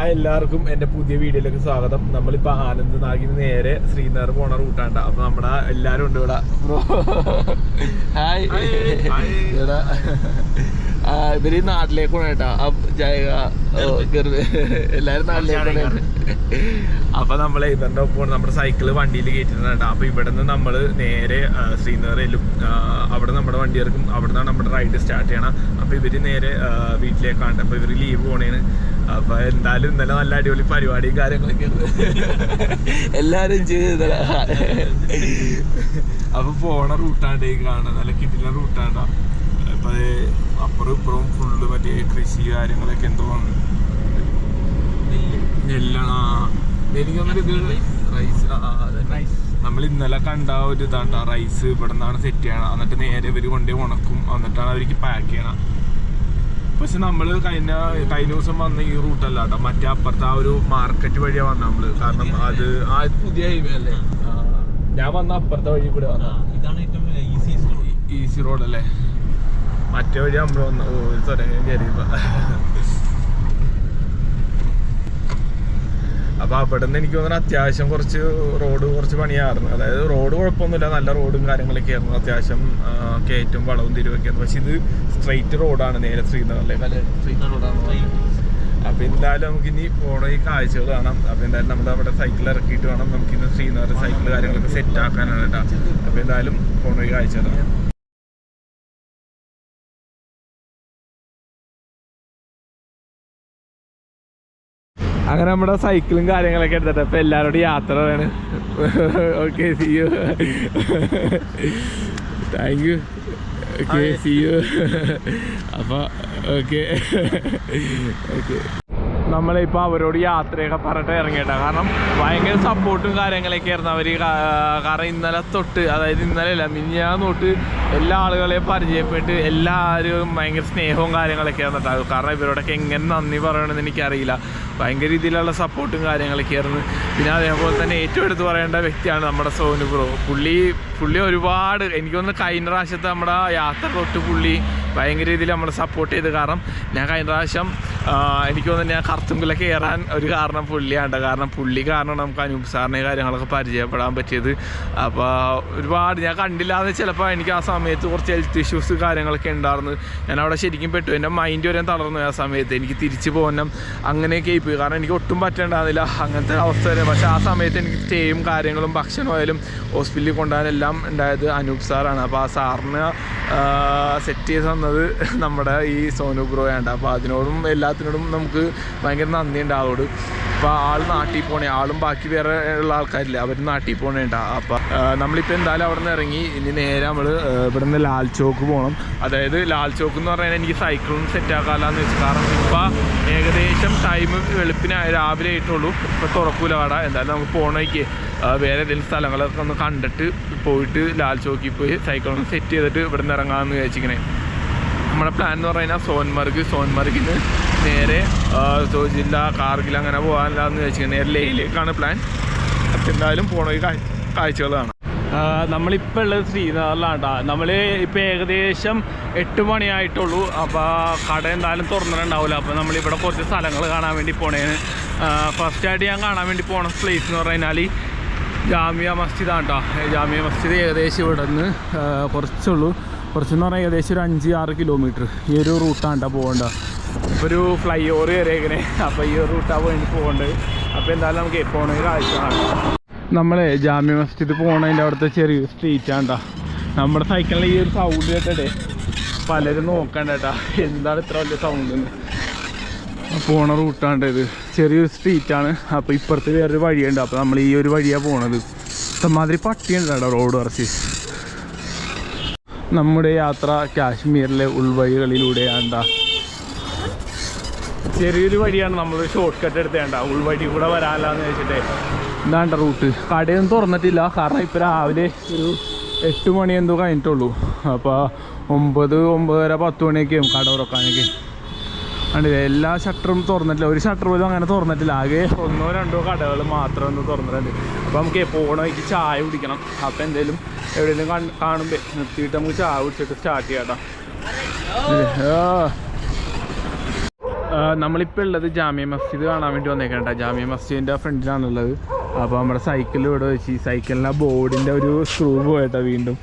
Hi എല്ലാവർക്കും എൻ്റെ പുതിയ വീഡിയോയിലേക്ക് സ്വാഗതം. നമ്മളിപ്പോൾ ആനന്ദ് നാഗിന് നേരെ ശ്രീനഗർ പോണ റൂട്ടാണ്. അപ്പോൾ നമ്മുടെ എല്ലാവരും ഉണ്ട് ഇവിടെ. ഹായ് ഇവിടെ ഇവര് നാട്ടിലേക്ക് പോണ കേട്ടാ. എല്ലാവരും നാട്ടിലേക്ക്. അപ്പോൾ നമ്മൾ ഇവരുടെ ഒപ്പം നമ്മുടെ സൈക്കിള് വണ്ടിയിൽ കയറ്റിട്ടുണ്ട് കേട്ടോ. അപ്പോൾ ഇവിടെ നിന്ന് നമ്മൾ നേരെ ശ്രീനഗറിലും അവിടെ നമ്മുടെ വണ്ടി ഇറക്കും. അവിടെ നിന്നാണ് നമ്മുടെ റൈഡ് സ്റ്റാർട്ട് ചെയ്യണം. അപ്പോൾ ഇവർ നേരെ വീട്ടിലേക്കാണ്. അപ്പോൾ ഇവർ ലീവ് പോണേന്. അപ്പൊ എന്തായാലും ഇന്നലെ നല്ല അടിപൊളി പരിപാടിയും കാര്യങ്ങളൊക്കെ എല്ലാരും ചെയ്ത. അപ്പൊ പോണ റൂട്ടാണ്ട് കാണാൻ നല്ല കിട്ടുന്ന റൂട്ടാണ്ടാ. അപ്പൊ അപ്പുറം ഇപ്പുറവും ഫുള്ള് മറ്റേ കൃഷി കാര്യങ്ങളൊക്കെ എന്തോ നെല്ലാണ്. എനിക്കൊന്നും ഇത് റൈസ് നമ്മൾ ഇന്നലെ കണ്ട ഒരു ഇതാണ്ടാ. റൈസ് ഇവിടെ നിന്നാണ് സെറ്റ് ചെയ്യണം. എന്നിട്ട് നേരെ ഇവര് കൊണ്ടുപോയി ഉണക്കും. എന്നിട്ടാണ് അവർക്ക് പാക്ക് ചെയ്യണം. പക്ഷെ നമ്മൾ കഴിഞ്ഞ ദിവസം വന്ന ഈ റൂട്ടല്ല കേട്ടോ. മറ്റേ അപ്പുറത്തെ ആ ഒരു മാർക്കറ്റ് വഴിയാണ് വന്നത് നമ്മള്. കാരണം അത് ആ പുതിയ ഹൈവേ അല്ലേ. ഞാൻ വന്ന അപ്പുറത്തെ വഴി കൂടെ വന്ന. ഈസി റോഡ് അല്ലേ. മറ്റേ വഴി നമ്മൾ വന്ന ഒരു തുടങ്ങി കയറിയപ്പോ. അപ്പൊ അവിടെ നിന്ന് എനിക്ക് തോന്നുന്നു അത്യാവശ്യം കുറച്ച് പണിയായിരുന്നു. അതായത് റോഡ് കുഴപ്പമൊന്നുമില്ല, നല്ല റോഡും കാര്യങ്ങളൊക്കെ ആയിരുന്നു. അത്യാവശ്യം കയറ്റും വളവും തിരിവൊക്കെ ആയിരുന്നു. പക്ഷെ ഇത് സ്ട്രെയിറ്റ് റോഡാണ്, നേരെ ശ്രീനഗറിലേക്ക്. അല്ലെ, സ്ട്രെയിറ്റ് റോഡാണ്. അപ്പൊ എന്തായാലും നമുക്ക് ഇനി പോണ ഈ കാഴ്ചകൾ കാണാം. അപ്പൊ എന്തായാലും നമ്മൾ അവിടെ സൈക്കിൾ ഇറക്കിയിട്ട് വേണം നമുക്ക് ഇന്ന് ശ്രീനഗർ സൈക്കിൾ കാര്യങ്ങളൊക്കെ സെറ്റ് ആക്കാനാണ് കേട്ടോ. അപ്പൊ എന്തായാലും പോണ ഈ കാഴ്ചകളാണ്. അങ്ങനെ നമ്മുടെ സൈക്കിളും കാര്യങ്ങളൊക്കെ എടുത്തിട്ട് അപ്പൊ എല്ലാവരോടും യാത്ര വേണം. Okay, see you. Thank you. Okay, see you. അപ്പൊ ഓക്കെ ഓക്കെ. നമ്മളിപ്പോൾ അവരോട് യാത്രയൊക്കെ പറഞ്ഞിട്ട് ഇറങ്ങിയിട്ടാണ്. കാരണം ഭയങ്കര സപ്പോർട്ടും കാര്യങ്ങളൊക്കെ ആയിരുന്നു അവർ. കാരണം ഇന്നലെ തൊട്ട്, അതായത് ഇന്നലെ അല്ല മിനിഞ്ഞാന്ന് തൊട്ട് എല്ലാ ആളുകളെയും പരിചയപ്പെട്ട് എല്ലാവരും ഭയങ്കര സ്നേഹവും കാര്യങ്ങളൊക്കെ ആയിരുന്നിട്ടാകും. കാരണം ഇവരോടൊക്കെ എങ്ങനെ നന്ദി പറയണമെന്ന് എനിക്കറിയില്ല. ഭയങ്കര രീതിയിലുള്ള സപ്പോർട്ടും കാര്യങ്ങളൊക്കെ ആയിരുന്നു. പിന്നെ അതേപോലെ തന്നെ ഏറ്റവും എടുത്ത് പറയേണ്ട വ്യക്തിയാണ് നമ്മുടെ സോനു ബ്രോ. പുള്ളി ഒരുപാട്, എനിക്കൊന്ന് കഴിഞ്ഞ പ്രാവശ്യത്തെ നമ്മുടെ യാത്ര തൊട്ട് പുള്ളി ഭയങ്കര രീതിയിൽ നമ്മളെ സപ്പോർട്ട് ചെയ്ത്. കാരണം ഞാൻ കഴിഞ്ഞ പ്രാവശ്യം എനിക്ക് തോന്നുന്നു ഞാൻ കർത്തുമ്പിലെ കയറാൻ ഒരു കാരണം പുള്ളിയാണ്. കാരണം പുള്ളി കാരണം നമുക്ക് അനൂപ് സാറിനെ കാര്യങ്ങളൊക്കെ പരിചയപ്പെടാൻ പറ്റിയത്. അപ്പോൾ ഒരുപാട് ഞാൻ കണ്ടില്ലാതെ ചിലപ്പോൾ എനിക്ക് ആ സമയത്ത് കുറച്ച് ഹെൽത്ത് ഇഷ്യൂസ് കാര്യങ്ങളൊക്കെ ഉണ്ടായിരുന്നു. ഞാൻ അവിടെ ശരിക്കും പെട്ടു. എൻ്റെ മൈൻഡ് വരെ തളർന്നു ആ സമയത്ത്. എനിക്ക് തിരിച്ചു പോകാനും അങ്ങനെയൊക്കെ ആയിപ്പോയി. കാരണം എനിക്ക് ഒട്ടും പറ്റേണ്ടായിരുന്നില്ല അങ്ങനത്തെ അവസ്ഥ വരെ. പക്ഷേ ആ സമയത്ത് എനിക്ക് സ്റ്റേയും കാര്യങ്ങളും ഭക്ഷണമായാലും ഹോസ്പിറ്റലിൽ കൊണ്ടുപോകാനെല്ലാം ഉണ്ടായത് അനൂപ് സാറാണ്. അപ്പോൾ ആ സാറിന് സെറ്റ് ചെയ്ത് തന്നത് നമ്മുടെ ഈ സോനു ബ്രോയാണ്. അപ്പോൾ അതിനോടും എല്ലാത്തിനോടും നമുക്ക് ഭയങ്കര നന്ദിയുണ്ട് ആളോട്. അപ്പോൾ ആൾ നാട്ടിൽ പോണേ, ആളും ബാക്കി വേറെ ഉള്ള ആൾക്കാരില്ല, അവർ നാട്ടിൽ പോണേണ്ട. അപ്പോൾ നമ്മളിപ്പോൾ എന്തായാലും അവിടെ നിന്ന് ഇറങ്ങി ഇനി നേരെ നമ്മൾ ഇവിടെ നിന്ന് ലാൽ ചോക്ക് പോകണം. അതായത് ലാൽ ചോക്ക് എന്ന് പറഞ്ഞാൽ എനിക്ക് സൈക്കിളും സെറ്റാക്കാമെന്ന് വെച്ചു. കാരണം ഇപ്പോൾ ഏകദേശം ടൈം വെളുപ്പിന് രാവിലെ ആയിട്ടുള്ളൂ. ഇപ്പോൾ തുറക്കൂല കട. എന്തായാലും നമുക്ക് പോകണമെങ്കിൽ വേറെ ഏതെങ്കിലും സ്ഥലങ്ങളൊക്കെ ഒന്ന് കണ്ടിട്ട് പോയിട്ട് ലാൽ ചോക്കിൽ പോയി സൈക്കിളൊന്ന് സെറ്റ് ചെയ്തിട്ട് ഇവിടെ നിന്ന് ഇറങ്ങാമെന്ന് വിചാരിച്ചിങ്ങനെ. നമ്മുടെ പ്ലാൻ എന്ന് പറഞ്ഞാൽ സോൻമർഗിന് നേരെ ജില്ല കാർഗിൽ അങ്ങനെ പോകാനില്ലാന്ന് വിചാരിച്ചിങ്ങനെ നേരെ ലേയിലേക്കാണ് പ്ലാൻ. അപ്പം എന്തായാലും പോണ കാഴ്ചകളാണ്. നമ്മളിപ്പോൾ ഉള്ളത് ശ്രീനഗറിലാണ് കേട്ടോ. നമ്മൾ ഇപ്പോൾ ഏകദേശം 8 മണിയായിട്ടുള്ളൂ. അപ്പോൾ കട എന്തായാലും തുറന്നിട്ടുണ്ടാവില്ല. അപ്പോൾ നമ്മളിവിടെ കുറച്ച് സ്ഥലങ്ങൾ കാണാൻ വേണ്ടി പോണേന്. ഫസ്റ്റായിട്ട് ഞാൻ കാണാൻ വേണ്ടി പോണ പ്ലേസ് എന്ന് പറഞ്ഞു കഴിഞ്ഞാൽ ജാമിയ മസ്ജിദാണ് കേട്ടോ. ജാമിയ മസ്ജിദ് ഏകദേശം ഇവിടെ നിന്ന് കുറച്ചെന്ന് പറഞ്ഞാൽ ഏകദേശം ഒരു 5-6 കിലോമീറ്റർ ഈ ഒരു റൂട്ടാണ് കേട്ടോ പോകേണ്ടത്. ഇപ്പോൾ ഒരു ഫ്ലൈ ഓവർ കയറിയേക്കണേ. അപ്പോൾ ഈ ഒരു റൂട്ടാണ് വേണ്ടി പോകേണ്ടത്. അപ്പോൾ എന്തായാലും നമുക്ക് പോകണ കാഴ്ചയാണ്. നമ്മൾ ജാമ്യ മസ്ജിദ് പോകണതിൻ്റെ അവിടുത്തെ ചെറിയൊരു സ്ട്രീറ്റാണ് കേട്ടോ. നമ്മുടെ സൈക്കിളിൽ ഈ ഒരു സൗണ്ട് കേട്ടിട്ടേ പലരും നോക്കണ്ട കേട്ടോ, എന്താണ് ഇത്ര വലിയ സൗണ്ട്. പോണ റൂട്ടാണ് ഇത്. ചെറിയൊരു സ്ട്രീറ്റാണ്. അപ്പോൾ ഇപ്പുറത്ത് വേറൊരു വഴിയുണ്ട്. അപ്പോൾ നമ്മൾ ഈ ഒരു വഴിയാണ് പോണത്. ഇഷ്ടംമാതിരി പട്ടിയുണ്ട് കേട്ടോ റോഡ് കുറച്ച്. നമ്മുടെ യാത്ര കാശ്മീരിലെ ഉൾവഴികളിലൂടെയാണ്ട. ചെറിയൊരു വഴിയാണ്, നമ്മൾ ഷോർട്ട് കട്ട് എടുത്തേണ്ട. ഉൾവഴി കൂടെ വരാനില്ലാന്ന് വെച്ചിട്ടേ എന്താണ്ട റൂട്ട്. കടയൊന്നും തുറന്നിട്ടില്ല. കാരണം ഇപ്പോൾ രാവിലെ ഒരു 8 മണി എന്തോ കഴിഞ്ഞിട്ടുള്ളൂ. അപ്പോൾ 9, 9:30, 10 മണിയൊക്കെയും കട തുറക്കാനൊക്കെ. കണ്ടില്ലേ, എല്ലാ ഷട്ടറും തുറന്നിട്ടില്ല. ഒരു ഷട്ടർ പോലും അങ്ങനെ തുറന്നിട്ടില്ല. ആകെ 1-2 കടകൾ മാത്രം ഒന്ന് തുറന്നിട്ടുണ്ട്. അപ്പോൾ നമുക്ക് പോകണമെങ്കിൽ ചായ കുടിക്കണം. അപ്പോൾ എന്തെങ്കിലും എവിടെയെങ്കിലും കാണുമ്പോൾ നിർത്തിയിട്ട് നമുക്ക് ചായ കുടിച്ചിട്ട് സ്റ്റാർട്ട് ചെയ്യാം കേട്ടോ. നമ്മളിപ്പോൾ ഉള്ളത് ജാമിയ മസ്ജിദ് കാണാൻ വേണ്ടി വന്നേക്കണ്ട. ജാമിയ മസ്ജിദിൻ്റെ ഫ്രണ്ടിലാണുള്ളത്. അപ്പോൾ നമ്മുടെ സൈക്കിൾ ഇവിടെ വെച്ച് ഈ സൈക്കിളിൻ്റെ ബോർഡിൻ്റെ ഒരു സ്ക്രൂ പോയിട്ടാ വീണ്ടും.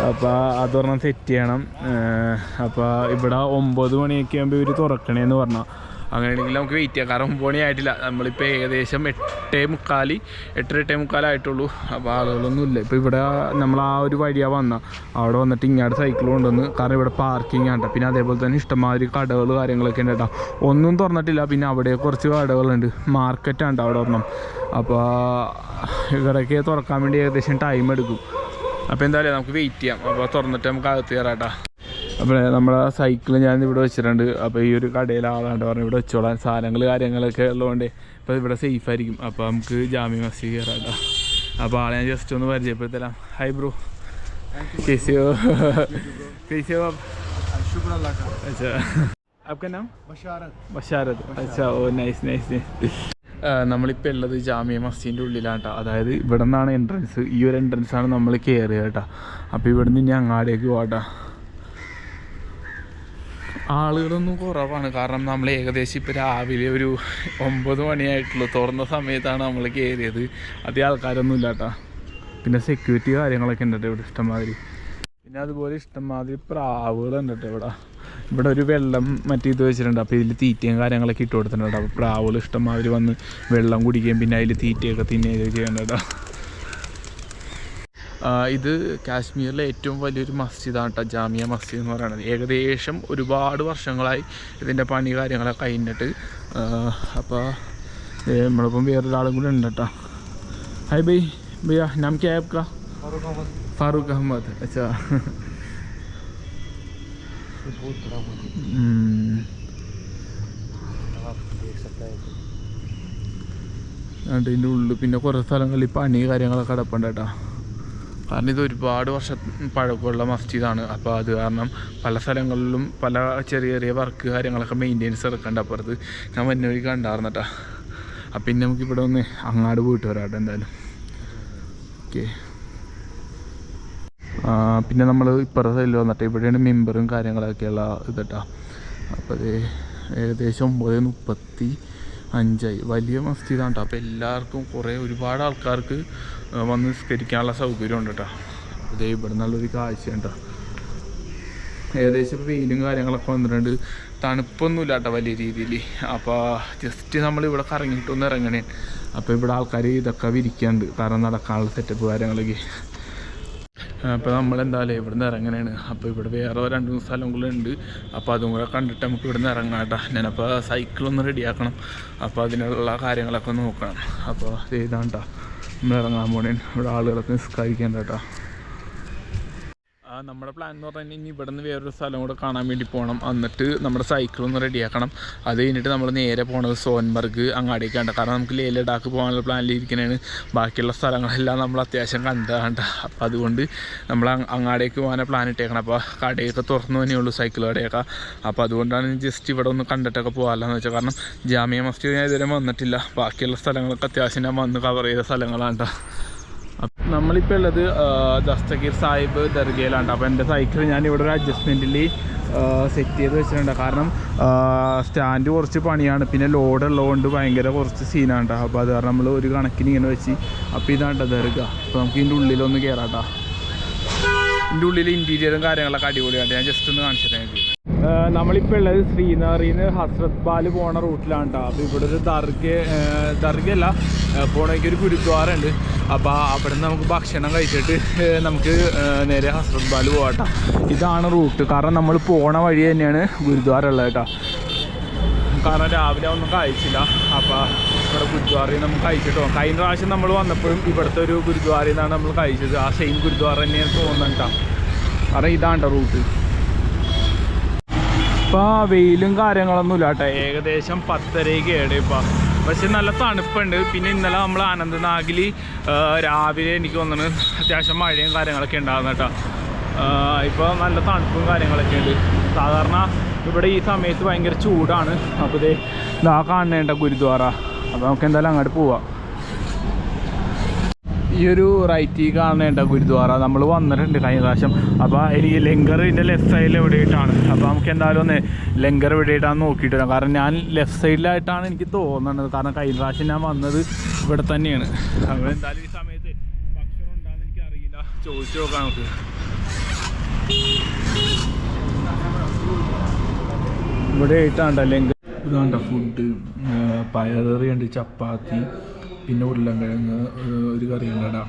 അപ്പോൾ അതൊരെണ്ണം സെറ്റ് ചെയ്യണം. അപ്പോൾ ഇവിടെ 9 മണിയൊക്കെ ആകുമ്പോൾ ഇവർ തുറക്കണേന്ന് പറഞ്ഞാൽ. അങ്ങനെയാണെങ്കിൽ നമുക്ക് വെയിറ്റ് ചെയ്യാം. കാരണം 9 മണി ആയിട്ടില്ല. നമ്മളിപ്പോൾ ഏകദേശം 8:45 ആയിട്ടുള്ളൂ. അപ്പോൾ ആളുകളൊന്നും ഇല്ല. ഇപ്പോൾ ഇവിടെ നമ്മൾ ആ ഒരു വഴിയാണ് വന്നാൽ അവിടെ വന്നിട്ട് ഇങ്ങോട്ട് സൈക്കിൾ കൊണ്ടുവന്ന്. കാരണം ഇവിടെ പാർക്കിംഗ് ആണ്. പിന്നെ അതേപോലെ തന്നെ ഇഷ്ടംമാതിരി കടകൾ കാര്യങ്ങളൊക്കെ ഉണ്ട് കേട്ടോ. ഒന്നും തുറന്നിട്ടില്ല. പിന്നെ അവിടെ കുറച്ച് കടകളുണ്ട്. മാർക്കറ്റാണ് അവിടെ ഒരെണ്ണം. അപ്പോൾ ഇവിടേക്ക് തുറക്കാൻ വേണ്ടി ഏകദേശം ടൈം എടുക്കും. അപ്പോൾ എന്തായാലും നമുക്ക് വെയിറ്റ് ചെയ്യാം. അപ്പോൾ തുറന്നിട്ട് നമുക്ക് അകത്ത് കയറാം കേട്ടോ. അപ്പോൾ നമ്മളെ സൈക്കിൾ ഞാൻ ഇവിടെ വെച്ചിട്ടുണ്ട്. അപ്പോൾ ഈ ഒരു കടയിൽ ആളാണ്ട് പറഞ്ഞു ഇവിടെ വെച്ചോളാൻ സാധനങ്ങൾ കാര്യങ്ങളൊക്കെ ഉള്ളതുകൊണ്ട് ഇപ്പോൾ ഇവിടെ സേഫ് ആയിരിക്കും. അപ്പോൾ നമുക്ക് ജാമിയ മസ്ജിദ് കയറാം കേട്ടോ. അപ്പോൾ ആളെ ഞാൻ ജസ്റ്റ് ഒന്ന് പരിചയപ്പെടുത്തരാം. ഹായ് ബ്രോ, कैसे हो? कैसे हो आप? शुक्र अल्लाह का। अच्छा, आपका नाम? बशारत। ബഷാരത്ത്. अच्छा, ഓ നൈസ് നൈസ്. നമ്മളിപ്പോൾ ഉള്ളത് ജാമിയ മസ്ജിദിൻ്റെ ഉള്ളിലാണ് കേട്ടോ. അതായത് ഇവിടെ നിന്നാണ് എൻട്രൻസ്. ഈ ഒരു എൻട്രൻസാണ് നമ്മൾ കയറുക കേട്ടോ. അപ്പോൾ ഇവിടെ നിന്ന് ഇനി അങ്ങാടേക്ക് പോകാം. ആളുകളൊന്നും കുറവാണ്. കാരണം നമ്മൾ ഏകദേശം ഇപ്പോൾ രാവിലെ ഒരു 9 മണിയായിട്ടുള്ളൂ. തുറന്ന സമയത്താണ് നമ്മൾ കയറിയത്. അധികം ആൾക്കാരൊന്നും ഇല്ല കേട്ടോ. പിന്നെ സെക്യൂരിറ്റി കാര്യങ്ങളൊക്കെ ഉണ്ട് കേട്ടോ ഇവിടെ ഇഷ്ടംമാതിരി. പിന്നെ അതുപോലെ ഇഷ്ടംമാതിരി പ്രാവുകളുണ്ട് കേട്ടോ ഇവിടെ. ഇവിടെ ഒരു വെള്ളം മറ്റേ ഇത് വെച്ചിട്ടുണ്ട്. അപ്പോൾ ഇതിൽ തീറ്റയും കാര്യങ്ങളൊക്കെ ഇട്ട് കൊടുത്തിട്ടുണ്ട്. അപ്പോൾ പ്രാവുകൾ ഇഷ്ടംമാതിരി വന്ന് വെള്ളം കുടിക്കുകയും പിന്നെ അതിൽ തീറ്റയൊക്കെ തിന്നുകയൊക്കെ ചെയ്യണ്ട കേട്ടോ. ഇത് കാശ്മീരിലെ ഏറ്റവും വലിയൊരു മസ്ജിദാണ് കേട്ടോ ജാമിയ മസ്ജിദ് എന്ന് പറയുന്നത്. ഏകദേശം ഒരുപാട് വർഷങ്ങളായി ഇതിൻ്റെ പണി കാര്യങ്ങളൊക്കെ കഴിഞ്ഞിട്ട്. അപ്പോൾ നമ്മളിപ്പം വേറൊരാളും കൂടെ ഉണ്ട് കേട്ടോ. ഹായ് ബൈ, भैया नाम क्या है आपका? फारूक अहमद. अच्छा, അതിൻ്റെ ഉള്ളിൽ പിന്നെ കുറേ സ്ഥലങ്ങളിൽ പണി കാര്യങ്ങളൊക്കെ കിടപ്പുണ്ട് കേട്ടോ. കാരണം ഇത് ഒരുപാട് വർഷം പഴക്കമുള്ള മസ്ജിദാണ്. അപ്പോൾ അത് കാരണം പല സ്ഥലങ്ങളിലും പല ചെറിയ ചെറിയ വർക്ക് കാര്യങ്ങളൊക്കെ മെയിൻ്റെനൻസ് എടുക്കേണ്ട. അപ്പുറത്ത് ഞാൻ മുന്നേ വഴി കണ്ടായിരുന്നു കേട്ടോ. അപ്പം പിന്നെ നമുക്കിവിടെ ഒന്ന് അങ്ങാട് പോയിട്ട് വരാം കേട്ടോ എന്തായാലും. ഓക്കെ, പിന്നെ നമ്മൾ ഇപ്പുറത്തെ സൈഡിൽ വന്നിട്ട് ഇവിടെയാണ് മെമ്പറും കാര്യങ്ങളൊക്കെയുള്ള ഇത് കേട്ടോ. അപ്പോൾ അത് ഏകദേശം 9:35 വലിയ മസ്ജിദാണ് കേട്ടോ. അപ്പോൾ എല്ലാവർക്കും ഒരുപാട് ആൾക്കാർക്ക് വന്ന് നിസ്കരിക്കാനുള്ള സൗകര്യം ഉണ്ട് കേട്ടോ. അപ്പോൾ ഇവിടെ നല്ലൊരു കാഴ്ചയുണ്ട്. ഏകദേശം വെയിലും കാര്യങ്ങളൊക്കെ വന്നിട്ടുണ്ട്. തണുപ്പൊന്നുമില്ല കേട്ടോ വലിയ രീതിയിൽ. അപ്പോൾ ജസ്റ്റ് നമ്മളിവിടെ കറങ്ങിയിട്ടൊന്ന് ഇറങ്ങണേ. അപ്പോൾ ഇവിടെ ആൾക്കാർ ഇതൊക്കെ വിരിക്കാനുണ്ട്. കാരണം നടക്കാനുള്ള സെറ്റപ്പ് കാര്യങ്ങളൊക്കെ. അപ്പോൾ നമ്മളെന്തായാലും ഇവിടെ നിന്ന് ഇറങ്ങണേണ്. അപ്പോൾ ഇവിടെ വേറെ 2-3 സ്ഥലങ്ങളുണ്ട്. അപ്പോൾ അതും കൂടെ കണ്ടിട്ട് നമുക്ക് ഇവിടെ നിന്ന് ഇറങ്ങാം കേട്ടോ. ഞാനപ്പോൾ സൈക്കിളൊന്ന് റെഡിയാക്കണം. അപ്പോൾ അതിനുള്ള കാര്യങ്ങളൊക്കെ നോക്കണം. അപ്പോൾ ഇതാണ് കേട്ടോ നമ്മൾ ഇറങ്ങാൻ പോണേ. ഇവിടെ ആളുകളൊക്കെ നിസ്കരിക്കാൻ കേട്ടോ. നമ്മുടെ പ്ലാൻ എന്ന് പറഞ്ഞാൽ ഇനി ഇവിടെ നിന്ന് വേറൊരു സ്ഥലം കൂടെ കാണാൻ വേണ്ടി പോകണം. എന്നിട്ട് നമ്മുടെ സൈക്കിളൊന്ന് റെഡിയാക്കണം. അത് കഴിഞ്ഞിട്ട് നമ്മൾ നേരെ പോകണത് സോൻമർഗ് അങ്ങാടേക്കാണ്. കാരണം നമുക്ക് ലേ ലഡാക്ക് പോകാനുള്ള പ്ലാനിലിരിക്കണേണ്. ബാക്കിയുള്ള സ്ഥലങ്ങളെല്ലാം നമ്മൾ അത്യാവശ്യം കണ്ടാണ്ട്. അപ്പോൾ അതുകൊണ്ട് നമ്മൾ അങ്ങാടേക്ക് പോകാൻ പ്ലാൻ ഇട്ടേക്കണം. അപ്പോൾ കടയൊക്കെ തുറന്നു തന്നെയുള്ളൂ, സൈക്കിൾ കടയൊക്കെ. അപ്പോൾ അതുകൊണ്ടാണ് ജസ്റ്റ് ഇവിടെ ഒന്ന് കണ്ടിട്ടൊക്കെ പോകാമല്ലോ വെച്ചാൽ. കാരണം ജാമിയ മസ്ജിദ് ഞാൻ ഇതുവരെ വന്നിട്ടില്ല. ബാക്കിയുള്ള സ്ഥലങ്ങളൊക്കെ അത്യാവശ്യം ഞാൻ വന്ന് കവർ ചെയ്ത സ്ഥലങ്ങളാണ് കേട്ടോ. നമ്മളിപ്പോൾ ഉള്ളത് ദസ്തഗീർ സാഹിബ് ദർഗയിലാണ്. അപ്പോൾ എൻ്റെ സൈക്കിൾ ഞാൻ ഇവിടെ ഒരു അഡ്ജസ്റ്റ്മെൻറ്റിൽ സെറ്റ് ചെയ്ത് വെച്ചിട്ടുണ്ട്. കാരണം സ്റ്റാൻഡ് കുറച്ച് പണിയാണ്. പിന്നെ ലോഡ് ഉള്ളതുകൊണ്ട് ഭയങ്കര കുറച്ച് സീനാണ് കേട്ടോ. അപ്പോൾ അത് കാരണം നമ്മൾ ഒരു കണക്കിന് ഇങ്ങനെ വെച്ച്. അപ്പോൾ ഇതാണ് ദർഗ. അപ്പോൾ നമുക്ക് ഇതിൻ്റെ ഉള്ളിലൊന്ന് കയറാം കേട്ടോ. ഇതിൻ്റെ ഉള്ളിൽ ഇൻറ്റീരിയറും കാര്യങ്ങളൊക്കെ അടിപൊളിയാണ്. ഞാൻ ജസ്റ്റ് ഒന്ന് കാണിച്ചു തരാം എനിക്ക്. നമ്മളിപ്പോൾ ഉള്ളത് ശ്രീനഗറിൽ നിന്ന് ഹസ്രത് ബാൽ പോണ റൂട്ടിലാണ് കേട്ടോ. അപ്പോൾ ഇവിടെ ഒരു ദർഗയല്ല പോകണമെങ്കിൽ ഒരു ഗുരുദ്വാര ഉണ്ട്. അപ്പോൾ അവിടെ നിന്ന് നമുക്ക് ഭക്ഷണം കഴിച്ചിട്ട് നമുക്ക് നേരെ ഹസ്രത് ബാൽ പോകാം കേട്ടോ. ഇതാണ് റൂട്ട്. കാരണം നമ്മൾ പോണ വഴി തന്നെയാണ് ഗുരുദ്വാര ഉള്ളത് കേട്ടോ. കാരണം രാവിലെ ഒന്നും കഴിച്ചില്ല. അപ്പോൾ ഇവിടെ ഗുരുദ്വാരയിൽ നമുക്ക് കഴിച്ചിട്ട് പോകാം. കഴിഞ്ഞ പ്രാവശ്യം നമ്മൾ വന്നപ്പോഴും ഇവിടുത്തെ ഒരു ഗുരുദ്വാരയിൽ നിന്നാണ് നമ്മൾ കഴിച്ചത്. ആ സെയിം ഗുരുദ്വാര തന്നെയാണ് തോന്നുന്നത് കേട്ടോ. കാരണം ഇതാണ് കേട്ടോ റൂട്ട്. ഇപ്പോൾ വെയിലും കാര്യങ്ങളൊന്നുമില്ല കേട്ടോ. ഏകദേശം 10:30 ഇപ്പോൾ. പക്ഷെ നല്ല തണുപ്പുണ്ട്. പിന്നെ ഇന്നലെ നമ്മൾ അനന്തനാഗിൽ രാവിലെ എനിക്ക് തോന്നുന്നത് അത്യാവശ്യം മഴയും കാര്യങ്ങളൊക്കെ ഉണ്ടാകുന്ന കേട്ടോ. ഇപ്പോൾ നല്ല തണുപ്പും കാര്യങ്ങളൊക്കെ ഉണ്ട്. സാധാരണ ഇവിടെ ഈ സമയത്ത് ഭയങ്കര ചൂടാണ്. അപ്പോൾ ഇതാ കാണേണ്ട ഗുരുദ്വാര. അപ്പോൾ നമുക്ക് എന്തായാലും അങ്ങോട്ട് പോവാം. ഈ ഒരു റൈറ്റിൽ കാണേണ്ട ഗുരുദ്വാര നമ്മൾ വന്നിട്ടുണ്ട് കഴിഞ്ഞ പ്രാവശ്യം. അപ്പോൾ എനിക്ക് ലങ്കർ ഇതിൻ്റെ ലെഫ്റ്റ് സൈഡിൽ എവിടെയായിട്ടാണ്. അപ്പോൾ നമുക്ക് എന്തായാലും ഒന്ന് ലങ്കർ എവിടെയായിട്ടാണ് നോക്കിയിട്ട് വരാം. കാരണം ഞാൻ ലെഫ്റ്റ് സൈഡിലായിട്ടാണ് എനിക്ക് തോന്നുന്നത്. കാരണം കഴിഞ്ഞ പ്രാവശ്യം ഞാൻ വന്നത് ഇവിടെ തന്നെയാണ്. അപ്പോൾ എന്തായാലും ഈ സമയത്ത് ഭക്ഷണം ഉണ്ടാകുന്ന എനിക്ക് അറിയില്ല, ചോദിച്ചു നോക്കാം നമുക്ക്. ഇവിടെ ആയിട്ടാണ് ലങ്കർ. ഇതാണ്ട ഫുഡ്, പയറുകറിയുണ്ട്, ചപ്പാത്തി, പിന്നെ ഉരുളൻകിഴങ്ങ്, ഒരു കറി ഉണ്ടടാ.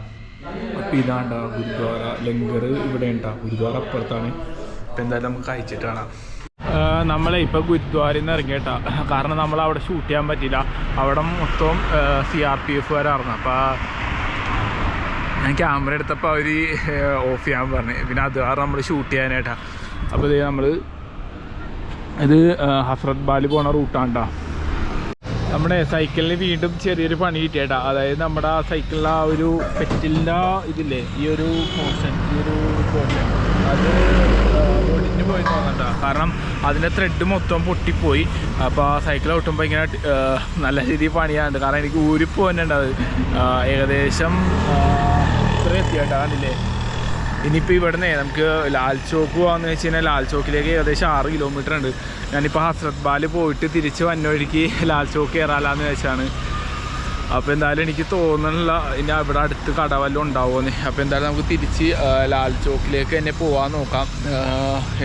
അപ്പോൾ ഇതാണ്ട ഗുരുദ്വാര. ലങ്കർ ഇവിടെ ഉണ്ടാ, ഗുരുദ്വാര അപ്പുറത്താണ്. അപ്പോൾ എന്തായാലും നമുക്ക് കഴിച്ചിട്ടാണ്. നമ്മളെ ഇപ്പോൾ ഗുരുദ്വാരയിൽ നിന്ന് ഇറങ്ങിയിട്ടാ. കാരണം നമ്മൾ അവിടെ ഷൂട്ട് ചെയ്യാൻ പറ്റില്ല, അവിടെ മൊത്തം CRPF വരാറുണ്ട്. അപ്പോൾ ഞാൻ ക്യാമറ എടുത്തപ്പോൾ അവർ ഓഫ് ചെയ്യാൻ പറഞ്ഞു. പിന്നെ അത് കാരണം നമ്മൾ ഷൂട്ട് ചെയ്യാനായിട്ടാണ്. അപ്പോൾ ഇത് നമ്മൾ ഇത് ഹസ്രത് ബാലി പോണ റൂട്ടാണ് കേട്ടോ. നമ്മുടെ സൈക്കിളിന് വീണ്ടും ചെറിയൊരു പണി കിട്ടിയേട്ടാ. അതായത് നമ്മുടെ ആ സൈക്കിളിലെ ആ ഒരു പെറ്റിലിൻ്റെ ഇതില്ലേ, ഈ ഒരു പോർഷൻ അത് ഒടിഞ്ഞു പോയി തോന്നണ്ട. കാരണം അതിൻ്റെ ത്രെഡ് മൊത്തം പൊട്ടിപ്പോയി. അപ്പോൾ ആ സൈക്കിൾ ഓട്ടുമ്പോൾ ഇങ്ങനെ നല്ല രീതിയിൽ പണിയാണ്ട്. കാരണം എനിക്ക് ഊരിപ്പോകുന്നുണ്ട് അത്. ഏകദേശം ഇത്ര എത്തിയേട്ടാ അതില്ലേ. ഇനിയിപ്പോൾ ഇവിടുന്ന് നമുക്ക് ലാൽ ചോക്ക് പോകാമെന്ന് വെച്ച് കഴിഞ്ഞാൽ ലാൽ ചോക്കിലേക്ക് ഏകദേശം 6 കിലോമീറ്റർ ഉണ്ട്. ഞാനിപ്പോൾ ഹസ്രത് ബാല് പോയിട്ട് തിരിച്ച് വന്ന വഴിക്ക് ലാൽ ചോക്ക് കയറാലാന്ന് വെച്ചാണ്. അപ്പോൾ എന്തായാലും എനിക്ക് തോന്നുന്നില്ല ഇനി ഇവിടെ അടുത്ത് കട വല്ലതും ഉണ്ടാവുമെന്ന്. അപ്പോൾ എന്തായാലും നമുക്ക് തിരിച്ച് ലാൽ ചോക്കിലേക്ക് തന്നെ പോകാൻ നോക്കാം.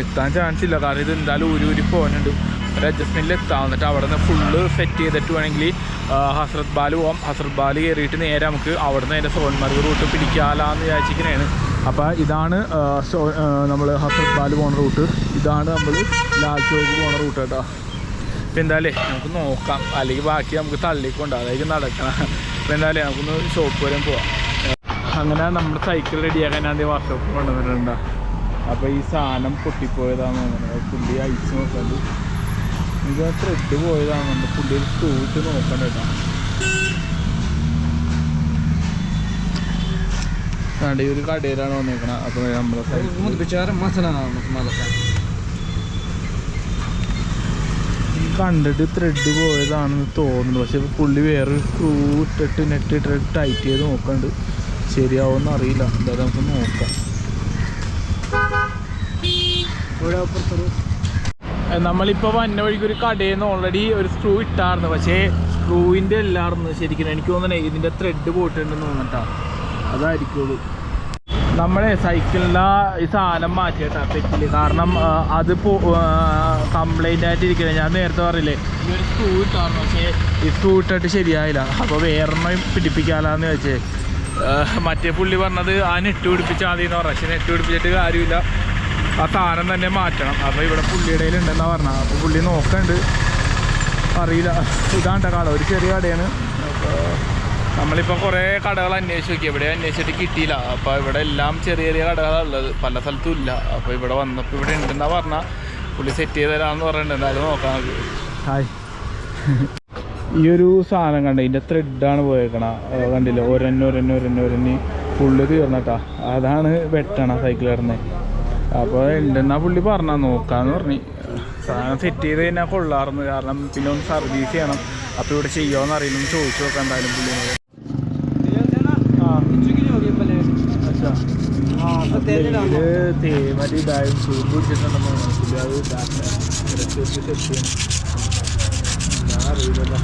എത്താൻ ചാൻസ് ഇല്ല, കാരണം ഇത് എന്തായാലും ഊരി പോകുന്നുണ്ട്. ഒരു അഡ്ജസ്റ്റ്മെൻറ്റിൽ എത്താം. എന്നിട്ട് അവിടെ നിന്ന് ഫുള്ള് സെറ്റ് ചെയ്തിട്ട് വേണമെങ്കിൽ ഹസ്രത് ബാല് പോകാം. ഹസ്രത് ബാല് കയറിയിട്ട് നേരെ നമുക്ക് അവിടെ നിന്ന് നേരെ സോൻമർഗ് റൂട്ട് പിടിക്കാലാന്ന് വിചാരിച്ചിരിക്കുന്നതാണ്. അപ്പോൾ ഇതാണ് നമ്മൾ ഹസ്രത് ബാല് പോകുന്ന റൂട്ട്. ഇതാണ് നമ്മൾ ലാൽ ചോക്ക് പോകുന്ന റൂട്ട് കേട്ടോ. അപ്പോൾ എന്തായാലും നമുക്ക് നോക്കാം, അല്ലെങ്കിൽ ബാക്കി നമുക്ക് തള്ളിക്കൊണ്ട് അതായത് നടക്കണം. അപ്പോൾ എന്തായാലും നമുക്കൊന്ന് ഷോപ്പ് വരെ പോവാം. അങ്ങനെ നമ്മുടെ സൈക്കിൾ റെഡിയാക്കാൻ ആദ്യം വർക്ക്ഷോപ്പ് കൊണ്ടുവന്നിട്ടുണ്ട്. അപ്പോൾ ഈ സാധനം പൊട്ടിപ്പോയതാണെന്ന് തോന്നുന്നത്. പുള്ളി അയച്ച് നോക്കണ്ട്. ഇത് ത്രെഡ് പോയതാണെന്നുണ്ട്. പുള്ളി ഒരു സ്ക്രൂട്ട് നോക്കണ്ട കേട്ടോ. ഈ ഒരു കടയിലാണ് വന്നേക്കണം. അപ്പോൾ നമ്മളെ കണ്ടിട്ട് ത്രെഡ് പോയതാണെന്ന് തോന്നുന്നു. പക്ഷെ പുള്ളി വേറൊരു സ്ക്രൂ ഇട്ടിട്ട് നെറ്റ് ഇട്ടിട്ട് ടൈറ്റ് ചെയ്ത് നോക്കണ്ട്. ശരിയാവുമെന്ന് അറിയില്ല. എന്തായാലും നമുക്ക് നോക്കാം. നമ്മളിപ്പോൾ വന്ന വഴിക്ക് ഒരു കടയിൽ നിന്ന് ഓൾറെഡി ഒരു സ്ക്രൂ ഇട്ടായിരുന്നു. പക്ഷേ സ്ക്രൂവിൻ്റെ എല്ലായിരുന്നു ശരിക്കും. എനിക്ക് തോന്നണേ ഇതിൻ്റെ ത്രെഡ് പോയിട്ടുണ്ടെന്ന് തോന്നിട്ടാ, അതായിരിക്കുള്ളൂ. നമ്മുടെ സൈക്കിളിൻ്റെ ഈ സാധനം മാറ്റിയിട്ടാ പെറ്റിൽ. കാരണം അത് കംപ്ലൈൻ്റ് ആയിട്ട് ഇരിക്കുന്നത്. ഞാൻ നേരത്തെ പറയില്ലേ ഈ ഒരു സ്ക്രൂ ഇട്ടായിരുന്നു, പക്ഷേ ഈ സ്ക്രൂ ഇട്ടിട്ട് ശരിയായില്ല. അപ്പോൾ വേറെണ്ണം പിടിപ്പിക്കാമെന്ന് വെച്ചേ. മറ്റേ പുള്ളി പറഞ്ഞത് ആ നെറ്റ് പിടിപ്പിച്ചാൽ മതി എന്ന് പറഞ്ഞു. പക്ഷേ നെറ്റ് പിടിപ്പിച്ചിട്ട് കാര്യമില്ല, ആ സാധനം തന്നെ മാറ്റണം. അപ്പോൾ ഇവിടെ പുള്ളിയുടെ ഉണ്ടെന്നാണ് പറഞ്ഞത്. അപ്പോൾ പുള്ളി നോക്കണ്ട്, അറിയില്ല. ഇതാണ്ട കട, ഒരു ചെറിയ കടയാണ്. അപ്പോൾ നമ്മളിപ്പോൾ കുറേ കടകൾ അന്വേഷിച്ച് നോക്കി, എവിടെ അന്വേഷിച്ചിട്ട് കിട്ടിയില്ല. അപ്പോൾ ഇവിടെ എല്ലാം ചെറിയ ചെറിയ കടകളാണ് ഉള്ളത്, പല സ്ഥലത്തും ഇല്ല. അപ്പോൾ ഇവിടെ വന്നപ്പോൾ ഇവിടെ ഉണ്ടെന്നാണ് പറഞ്ഞാൽ പുള്ളി സെറ്റ് ചെയ്ത് തരാമെന്ന് പറഞ്ഞിട്ടുണ്ട്. എന്തായാലും നോക്കാം. ഹായ്, ഈ ഒരു സാധനം കണ്ട, ഇതിൻ്റെ ത്രെഡാണ് പോയേക്കണ. കണ്ടില്ല, ഒരെണ്ണി ഫുള്ള് തീർന്നട്ടാ. അതാണ് വെട്ടണ സൈക്കിൾ കിടന്നത്. അപ്പോൾ ഉണ്ടെന്നാ പുള്ളി പറഞ്ഞാൽ നോക്കാമെന്ന് പറഞ്ഞു. സാധനം സെറ്റ് ചെയ്ത് കഴിഞ്ഞാൽ കൊള്ളാറുണ്ട്. കാരണം പിന്നെ ഒന്ന് സർവീസ് ചെയ്യണം. അപ്പോൾ ഇവിടെ ചെയ്യുമോയെന്ന് അറിയില്ലെന്ന് ചോദിച്ചു നോക്കാം എന്തായാലും പുള്ളിനോട്. തേമരി ഇതായും ചൂട് പിടിച്ചിട്ടുണ്ടെന്ന് പുള്ളി അത് സെറ്റ് ചെയ്യണം. ഞാൻ അറിയില്ലല്ലോ.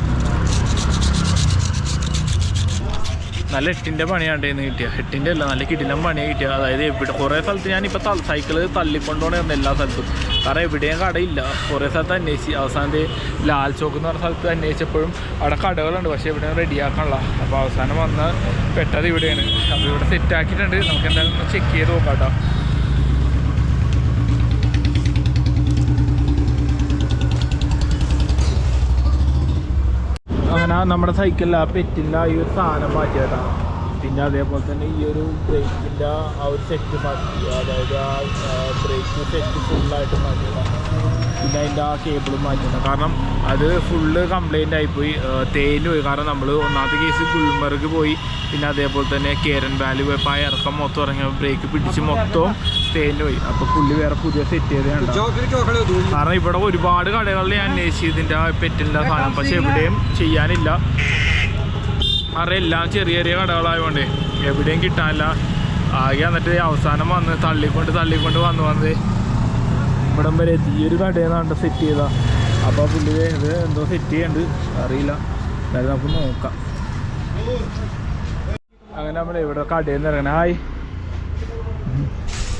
നല്ല എട്ടിൻ്റെ പണിയാണ്ടേന്ന് കിട്ടിയ, എട്ടിൻ്റെ അല്ല നല്ല കിടിലം പണിയാണ് കിട്ടിയ. അതായത് ഇവിടെ കുറേ സ്ഥലത്ത് ഞാനിപ്പോൾ സൈക്കിള് തള്ളിക്കൊണ്ടുപോകണം എല്ലാ സ്ഥലത്തും. കാരണം എവിടെയും കടയില്ല. കുറേ സ്ഥലത്ത് അന്വേഷിച്ച് അവസാനത്തെ ലാൽ ചോക്ക് എന്ന് പറഞ്ഞ സ്ഥലത്ത് അന്വേഷിച്ചപ്പോഴും അവിടെ കടകളുണ്ട്, പക്ഷേ എവിടെയും റെഡിയാക്കാനുള്ള. അപ്പോൾ അവസാനം വന്ന് പെട്ടത് ഇവിടെയാണ്. അപ്പോൾ ഇവിടെ സെറ്റാക്കിയിട്ടുണ്ട്. നമുക്ക് എന്തായാലും ഒന്ന് ചെക്ക് ചെയ്ത് നോക്കാം കേട്ടോ. അങ്ങനെ നമ്മുടെ സൈക്കിളിൽ ആ പെറ്റിൻ്റെ ഈ ഒരു സാധനം മാറ്റിയതാണ്. പിന്നെ അതേപോലെ തന്നെ ഈ ഒരു ബ്രേക്കിൻ്റെ ആ ഒരു സെറ്റ് മാറ്റി, അതായത് ആ ബ്രേക്ക് സെറ്റ് ഫുള്ളായിട്ട് മാറ്റിയതാണ്. പിന്നെ അതിൻ്റെ ആ കേബിളും മാറ്റിയതാണ്. കാരണം അത് ഫുള്ള് കംപ്ലൈൻ്റ് ആയിപ്പോയി, തേഞ്ഞു പോയി. കാരണം നമ്മൾ ഒന്നാമത്തെ കേസ് ഗുൽമർഗ് പോയി, പിന്നെ അതേപോലെ തന്നെ കേരൻ വാലി പോയപ്പോൾ ആ ഇറക്കം മൊത്തം ഇറങ്ങിയ ബ്രേക്ക് പിടിച്ച് മൊത്തം തേഞ്ഞു പോയി. അപ്പോൾ പുള്ളി വേറെ പുതിയ സെറ്റ് ചെയ്തതാണ്. കാരണം ഇവിടെ ഒരുപാട് കടകളിൽ ഞാൻ അന്വേഷിച്ചു ഇതിൻ്റെ ആ പെറ്റിൻ്റെ സാധനം, പക്ഷെ എവിടെയും ചെയ്യാനില്ല. കാരണം എല്ലാം ചെറിയ ചെറിയ കടകളായതുകൊണ്ടേ എവിടെയും കിട്ടാനില്ല. ആകെ എന്നിട്ട് അവസാനം വന്ന് തള്ളിക്കൊണ്ട് വന്ന് ഇവിടം വരെ എത്തി. ഈ ഒരു കടയിൽ നിന്നാണ് സെറ്റ് ചെയ്താ. അപ്പോൾ പുള്ളി ഇത് എന്തോ സെറ്റ് ചെയ്യുന്നുണ്ട്, അറിയില്ല. എന്തായാലും നമുക്ക് നോക്കാം. അങ്ങനെ നമ്മൾ ഇവിടെ കടയിൽ നിന്ന് ഇറങ്ങണേ. ഹായ്,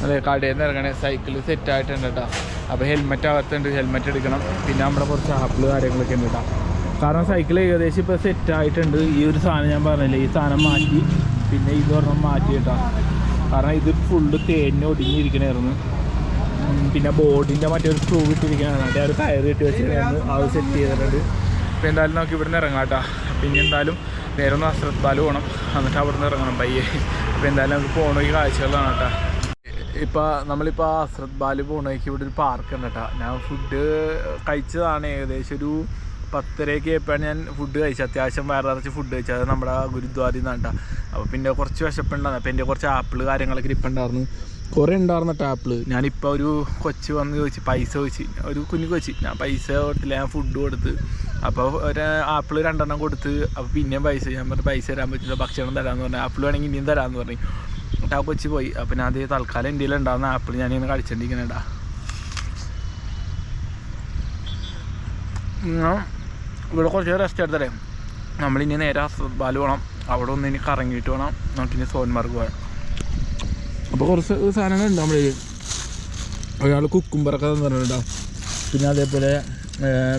അതെ കടയിൽ നിന്ന് ഇറങ്ങണേ. സൈക്കിള് സെറ്റായിട്ടുണ്ട് കേട്ടോ. അപ്പോൾ ഹെൽമെറ്റ് അകത്തുണ്ട്, ഹെൽമെറ്റ് എടുക്കണം. പിന്നെ നമ്മുടെ കുറച്ച് ആപ്പിൾ കാര്യങ്ങളൊക്കെ ഉണ്ട് കേട്ടോ. കാരണം സൈക്കിൾ ഏകദേശം ഇപ്പോൾ സെറ്റായിട്ടുണ്ട്. ഈ ഒരു സാധനം ഞാൻ പറഞ്ഞില്ലേ, ഈ സാധനം മാറ്റി, പിന്നെ ഇത് ഒരെണ്ണം മാറ്റി കേട്ടോ. കാരണം ഇത് ഫുള്ള് തേഞ്ഞ് ഒടിഞ്ഞിരിക്കണമായിരുന്നു. പിന്നെ ബോർഡിൻ്റെ മറ്റൊരു സ്ക്രൂ ഇട്ടിരിക്കണമായിരുന്നു. അതിൻ്റെ ഒരു കയറ് കെട്ടി വെച്ചിട്ടായിരുന്നു, അത് സെറ്റ് ചെയ്തിട്ടുണ്ട്. അപ്പോൾ എന്തായാലും നമുക്ക് ഇവിടെ നിന്ന് ഇറങ്ങാം കേട്ടോ. പിന്നെ എന്തായാലും നേരെ ഒന്ന് ഹസ്രത്ത് ബാൽ പോകണം, എന്നിട്ട് അവിടെ നിന്ന് ഇറങ്ങണം പയ്യെ. അപ്പോൾ എന്തായാലും നമുക്ക് പോകണ ഈ കാഴ്ചകളാണ് കേട്ടോ. ഇപ്പോൾ നമ്മളിപ്പോൾ ഹസ്രത്ത് ബാൽ പോകണേക്ക് ഇവിടെ ഒരു പാർക്ക് ഉണ്ട് കേട്ടോ. ഞാൻ ഫുഡ് കഴിച്ചതാണ് ഏകദേശം ഒരു 10:30 ആയപ്പോഴാണ് ഞാൻ ഫുഡ് കഴിച്ചത്. അത്യാവശ്യം വയറിറച്ച് ഫുഡ് കഴിച്ചത്. അത് നമ്മുടെ ഗുരുദ്വാരയിൽ നിന്നാണ് കേട്ടോ. അപ്പോൾ പിന്നെ കുറച്ച് വിശപ്പുണ്ടായിരുന്നു. അപ്പോൾ എൻ്റെ കുറച്ച് ആപ്പിൾ കാര്യങ്ങളൊക്കെ ഇരിപ്പുണ്ടായിരുന്നു, കുറേ ഉണ്ടായിരുന്നു കേട്ടോ ആപ്പിൾ. ഞാനിപ്പോൾ ഒരു കൊച്ച് വന്ന് ചോദിച്ചു, പൈസ ചോദിച്ചു, ഒരു കുഞ്ഞു കൊച്ച്. ഞാൻ പൈസ കൊടുത്തില്ല, ഞാൻ ഫുഡ് കൊടുത്ത്. അപ്പോൾ ഒരു ആപ്പിൾ 2 കൊടുത്ത്. അപ്പോൾ പിന്നെയും പൈസ, ഞാൻ പറഞ്ഞു പൈസ തരാൻ പറ്റില്ല, ഭക്ഷണം തരാമെന്ന് പറഞ്ഞു. ആപ്പിൾ വേണമെങ്കിൽ ഇനിയും തരാമെന്ന് പറഞ്ഞു. എന്നിട്ട് ആ കൊച്ച് പോയി. അപ്പോൾ ഞാൻ അത് തൽക്കാലം എൻ്റെ ഉണ്ടാകുന്ന ആപ്പിൾ ഞാനിങ്ങനെ കഴിച്ചിട്ടിരിക്കണേടാ. ഇവിടെ കുറച്ച് റെസ്റ്റ് എടുത്തേ. നമ്മളിനി നേരെ ഹസ്രത്ത് ബാൽ പോകണം. അവിടെ ഒന്ന് ഇനി കറങ്ങിയിട്ട് വേണം നമുക്കിനി സോൻമാർഗ് പോകാൻ. അപ്പോൾ കുറച്ച് സാധനങ്ങളുണ്ട് നമ്മൾ. ഒരാൾ കുക്കുംബറൊക്കെ തന്നിട്ടുണ്ടാവും. പിന്നെ അതേപോലെ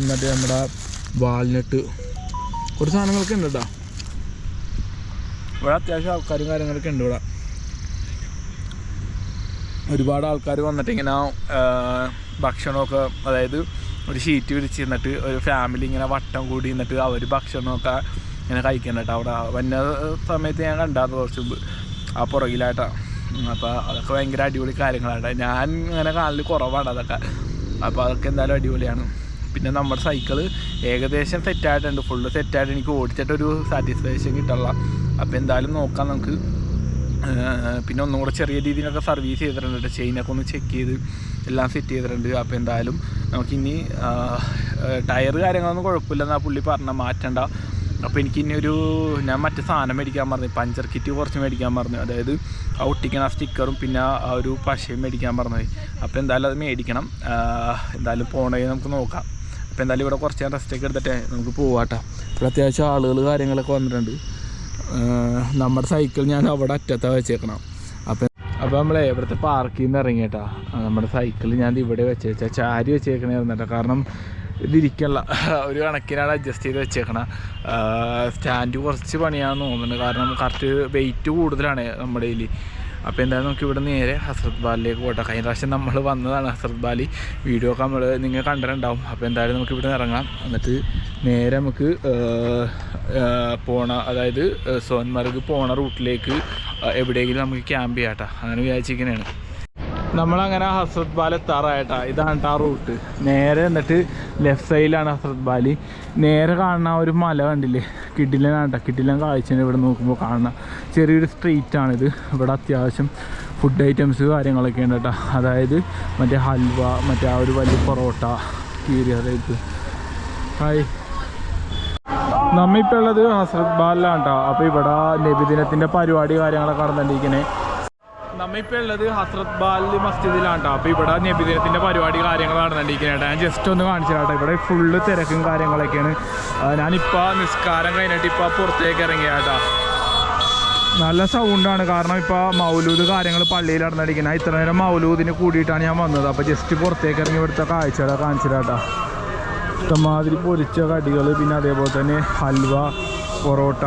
മറ്റേ നമ്മുടെ വാൽനട്ട്, കുറച്ച് സാധനങ്ങളൊക്കെ ഉണ്ട് കേട്ടോ. ഇവിടെ അത്യാവശ്യം ആൾക്കാരും കാര്യങ്ങളൊക്കെ ഉണ്ട്. ഇവിടെ ഒരുപാട് ആൾക്കാർ വന്നിട്ട് ഇങ്ങനെ ഭക്ഷണമൊക്കെ, അതായത് ഒരു ഷീറ്റ് വിരിച്ച് നിന്നിട്ട് ഒരു ഫാമിലി ഇങ്ങനെ വട്ടം കൂടി നിന്നിട്ട് അവർ ഭക്ഷണമൊക്കെ ഇങ്ങനെ കഴിക്കണം കേട്ടോ. അവിടെ വന്ന സമയത്ത് ഞാൻ കണ്ടായിരുന്നു കുറച്ച് മുമ്പ് ആ പുറകിലായിട്ടാണ്. അപ്പോൾ അതൊക്കെ ഭയങ്കര അടിപൊളി കാര്യങ്ങളാണ്. ഞാൻ ഇങ്ങനെ കാണൽ കുറവാണ് അതൊക്കെ. അപ്പോൾ അതൊക്കെ എന്തായാലും അടിപൊളിയാണ്. പിന്നെ നമ്മുടെ സൈക്കിള് ഏകദേശം സെറ്റായിട്ടുണ്ട്, ഫുള്ള് സെറ്റായിട്ട് എനിക്ക് ഓടിച്ചിട്ടൊരു സാറ്റിസ്ഫാക്ഷൻ കിട്ടുള്ള. അപ്പോൾ എന്തായാലും നോക്കാം നമുക്ക്. പിന്നെ ഒന്നും കൂടെ ചെറിയ രീതിയിലൊക്കെ സർവീസ് ചെയ്തിട്ടുണ്ട്, ചെയിനൊക്കെ ഒന്ന് ചെക്ക് ചെയ്ത് എല്ലാം സെറ്റ് ചെയ്തിട്ടുണ്ട്. അപ്പോൾ എന്തായാലും നമുക്കിനി ടയർ കാര്യങ്ങളൊന്നും കുഴപ്പമില്ലെന്നാണ് പുള്ളി പറഞ്ഞാൽ, മാറ്റണ്ട. അപ്പോൾ എനിക്കിനി ഞാൻ മറ്റേ സാധനം മേടിക്കാൻ പറഞ്ഞു, പഞ്ചർ കിറ്റ് കുറച്ച് മേടിക്കാൻ പറഞ്ഞു. അതായത് ആ ഒട്ടിക്കണ സ്റ്റിക്കറും പിന്നെ ആ ഒരു പശയും മേടിക്കാൻ പറഞ്ഞത്. അപ്പോൾ എന്തായാലും അത് മേടിക്കണം. എന്തായാലും പോണേ നമുക്ക് നോക്കാം. അപ്പോൾ എന്തായാലും ഇവിടെ കുറച്ച് ഞാൻ റെസ്റ്റൊക്കെ എടുത്തിട്ടേ നമുക്ക് പോവാട്ടോ. ഇവിടെ അത്യാവശ്യം ആളുകൾ കാര്യങ്ങളൊക്കെ വന്നിട്ടുണ്ട്. നമ്മുടെ സൈക്കിൾ ഞാൻ അവിടെ അറ്റത്താണ് വെച്ചേക്കണം. അപ്പോൾ നമ്മളെ ഇവിടുത്തെ പാർക്കിൽ നിന്ന് ഇറങ്ങിയിട്ടാ നമ്മുടെ സൈക്കിൾ ഞാൻ ഇവിടെ വെച്ചാൽ ചാരി വെച്ചേക്കണായിരുന്നു കേട്ടോ. കാരണം ഇതിരിക്കല്ല, ഒരു കണക്കിനാണ് അഡ്ജസ്റ്റ് ചെയ്ത് വെച്ചേക്കണം. സ്റ്റാൻഡ് കുറച്ച് പണിയാണെന്ന് തോന്നുന്നുണ്ട്, കാരണം കറക്റ്റ് വെയിറ്റ് കൂടുതലാണ് നമ്മുടെ കയ്യിൽ. അപ്പോൾ എന്തായാലും നമുക്ക് ഇവിടെ നേരെ ഹസ്രത്ത് ബാലിലേക്ക് പോട്ടെ. കഴിഞ്ഞ പ്രാവശ്യം നമ്മൾ വന്നതാണ് ഹസ്രത്ത് ബാലി, വീഡിയോ ഒക്കെ നിങ്ങൾ കണ്ടിട്ടുണ്ടാവും. അപ്പോൾ എന്തായാലും നമുക്ക് ഇവിടെ ഇറങ്ങാം. എന്നിട്ട് നേരെ നമുക്ക് അതായത് സോൻമാർഗ് പോണ റൂട്ടിലേക്ക് എവിടെയെങ്കിലും നമുക്ക് ക്യാമ്പ് ചെയ്യാം കേട്ടോ. അങ്ങനെ വിചാരിച്ചിരിക്കുന്നതാണ്. നമ്മളങ്ങനെ ഹസ്രത്ത് ബാൽ എത്താറായിട്ടാ. ഇതാണ് ആ റൂട്ട്. നേരെ എന്നിട്ട് ലെഫ്റ്റ് സൈഡിലാണ് ഹസ്രത്ത് ബാലി. നേരെ കാണുന്ന ഒരു മല കണ്ടില്ലേ, കിടിലനാണ് കേട്ടോ. കിടിലൻ കാഴ്ചയാണ് ഇവിടെ നോക്കുമ്പോൾ കാണുന്ന. ചെറിയൊരു സ്ട്രീറ്റാണിത്. ഇവിടെ അത്യാവശ്യം ഫുഡ് ഐറ്റംസ് കാര്യങ്ങളൊക്കെ ഉണ്ട് കേട്ടോ. അതായത് മറ്റേ ഹൽവ, മറ്റേ ആ ഒരു വലിയ പൊറോട്ട, കീരി, അതായത് ഹായ്. നമ്മളിപ്പോൾ ഉള്ളത് ഹസ്രത്ത് ബാലിലാണ് കേട്ടോ. അപ്പോൾ ഇവിടെ നബിദിനത്തിൻ്റെ പരിപാടി കാര്യങ്ങളൊക്കെ നടന്നിരിക്കണേ. നമ്മളിപ്പോൾ ഉള്ളത് ഹസ്രത്ത് ബാൽ മസ്ജിദിലാണ് കേട്ടോ. അപ്പോൾ ഇവിടെ നബിദിനത്തിൻ്റെ പരിപാടി കാര്യങ്ങൾ നടന്നിരിക്കുന്നത്. ഞാൻ ജസ്റ്റ് ഒന്ന് കാണിച്ചു കേട്ടോ. ഇവിടെ ഫുള്ള് തിരക്കും കാര്യങ്ങളൊക്കെയാണ്. ഞാനിപ്പോൾ നിസ്കാരം കഴിഞ്ഞിട്ട് ഇപ്പോൾ പുറത്തേക്ക് ഇറങ്ങിയ കേട്ടോ. നല്ല സൗണ്ടാണ്, കാരണം ഇപ്പോൾ മൗലൂദ് കാര്യങ്ങൾ പള്ളിയിൽ നടന്നിരിക്കുന്നത്. ഇത്ര നേരം മൗലൂദിന് കൂടിയിട്ടാണ് ഞാൻ വന്നത്. അപ്പോൾ ജസ്റ്റ് പുറത്തേക്ക് ഇറങ്ങി ഇവിടുത്തെ കാഴ്ചകളെ കാണിച്ചു കേട്ടോ. ഇഷ്ടമാതിരി പൊരിച്ച കടികൾ, പിന്നെ അതേപോലെ തന്നെ ഹൽവ, പൊറോട്ട,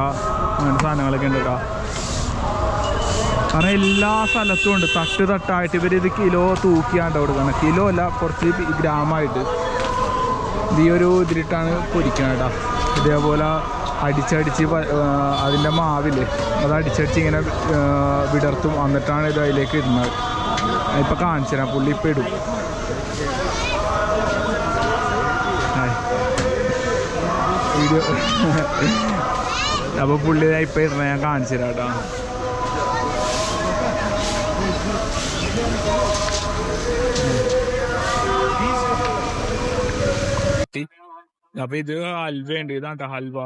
അങ്ങനെ സാധനങ്ങളൊക്കെ ഉണ്ട് കേട്ടോ. കാരണം എല്ലാ സ്ഥലത്തും ഉണ്ട്. തട്ടായിട്ട് ഇവരിത് കിലോ തൂക്കിയാണ്ട് കൊടുക്കണം. കിലോ അല്ല, കുറച്ച് ഗ്രാമമായിട്ട് ഈ ഒരു ഇതിലിട്ടാണ് പൊരിക്കണം കേട്ടോ. ഇതേപോലെ അടിച്ചടിച്ച് അതിൻ്റെ മാവില് അത് അടിച്ചടിച്ച് ഇങ്ങനെ വിടർത്തും, എന്നിട്ടാണ് ഇത് അതിലേക്ക് ഇടുന്നത്. ഇപ്പം കാണിച്ചു തരാം, പുള്ളി ഇപ്പം ഇടും. വീഡിയോ അപ്പോൾ പുള്ളി ഇപ്പം ഇടണ ഞാൻ കാണിച്ചു തരാം കേട്ടോ. അപ്പൊ ഇത് ഹൽവ ഉണ്ട്. ഇതാട്ടോ ഹൽവ.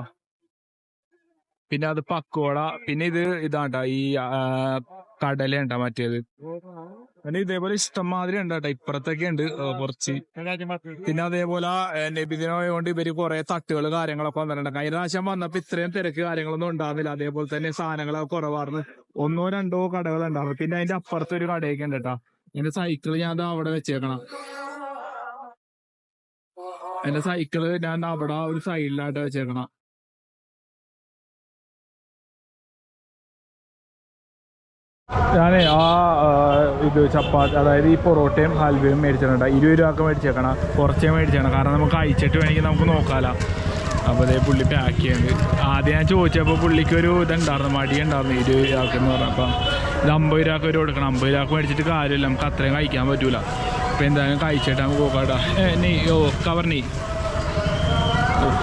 പിന്നെ അത് പക്കോട, പിന്നെ ഇതാണ്ടാ ഈ കടലുണ്ടാ മറ്റേത്. പിന്നെ ഇതേപോലെ ഇഷ്ടംമാതിരി ഉണ്ടാട്ടോ, ഇപ്പുറത്തൊക്കെ ഉണ്ട് കുറച്ച്. പിന്നെ അതേപോലെ നബിദിനമായതുകൊണ്ട് ഇവര് കുറെ തട്ടുകൾ കാര്യങ്ങളൊക്കെ വന്നിട്ടുണ്ട്. കഴിഞ്ഞ പ്രാവശ്യം വന്നപ്പോ ഇത്രയും തിരക്ക് കാര്യങ്ങളൊന്നും ഉണ്ടാകുന്നില്ല. അതേപോലെ തന്നെ സാധനങ്ങളൊക്കെ കുറവായിരുന്നു. 1-2 കടകൾ ഉണ്ടാവും. പിന്നെ അതിന്റെ അപ്പുറത്ത് ഒരു കടയൊക്കെ ഉണ്ട് കേട്ടോ. എന്റെ സൈക്കിള് ഞാൻ അവിടെ വെച്ചേക്കണം. എന്റെ സൈക്കിള് ഞാൻ അവിടെ ഒരു സൈഡിലായിട്ട് വെച്ചേക്കണം. ഞാനേ ഇത് ചപ്പാത്തി, അതായത് ഈ പൊറോട്ടയും ഹൽവയും മേടിച്ചിട്ടുണ്ട്. 20 രൂപ മേടിച്ചേക്കണം. കുറച്ചേ മേടിച്ചേക്കണം, കാരണം നമുക്ക് അയച്ചിട്ട് വേണമെങ്കിൽ നമുക്ക് നോക്കാമല്ലോ. അപ്പോൾ അതേ പുള്ളി പാക്ക് ചെയ്യുന്നുണ്ട്. ആദ്യം ഞാൻ ചോദിച്ചപ്പോൾ പുള്ളിക്ക് ഒരു ഇതുണ്ടായിരുന്നു, മടിയുണ്ടായിരുന്നു 20 രൂപക്കെന്ന് പറഞ്ഞപ്പോൾ. ഇത് 50 രൂപ ഒരു കൊടുക്കണം. 50 രൂപ മേടിച്ചിട്ട് കാര്യമില്ല, നമുക്ക് അത്രയും കഴിക്കാൻ പറ്റൂല. അപ്പോൾ എന്തായാലും കഴിച്ചിട്ട് നമുക്ക് നോക്കാട്ടാ.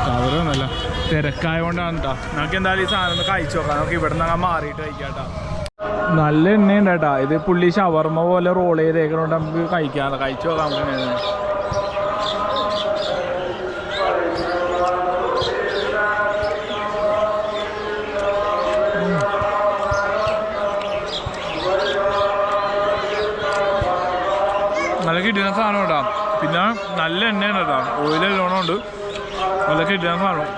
കവറൊന്നുമല്ല, തിരക്കായതുകൊണ്ടാണ് കേട്ടോ. നമുക്ക് എന്തായാലും ഈ സാധനം ഒന്ന് കഴിച്ചു നോക്കാം. നമുക്ക് ഇവിടെ നിന്ന് മാറിയിട്ട് കഴിക്കാട്ടോ. നല്ല എണ്ണയുണ്ട് കേട്ടാ. ഇത് പുള്ളി ഷവർമ്മ പോലെ റോൾ ചെയ്തേക്കണോണ്ട് നമുക്ക് കഴിക്കാമല്ലോ. കഴിച്ചു നോക്കാം നമുക്ക്. നല്ല കിട്ടുന്ന സാധനം കേട്ടോ. പിന്നെ നല്ല എണ്ണയാണ് കേട്ടോ, ഓയിലെല്ലോണം ഉണ്ട്. നല്ല കിട്ടുന്ന സാധനം.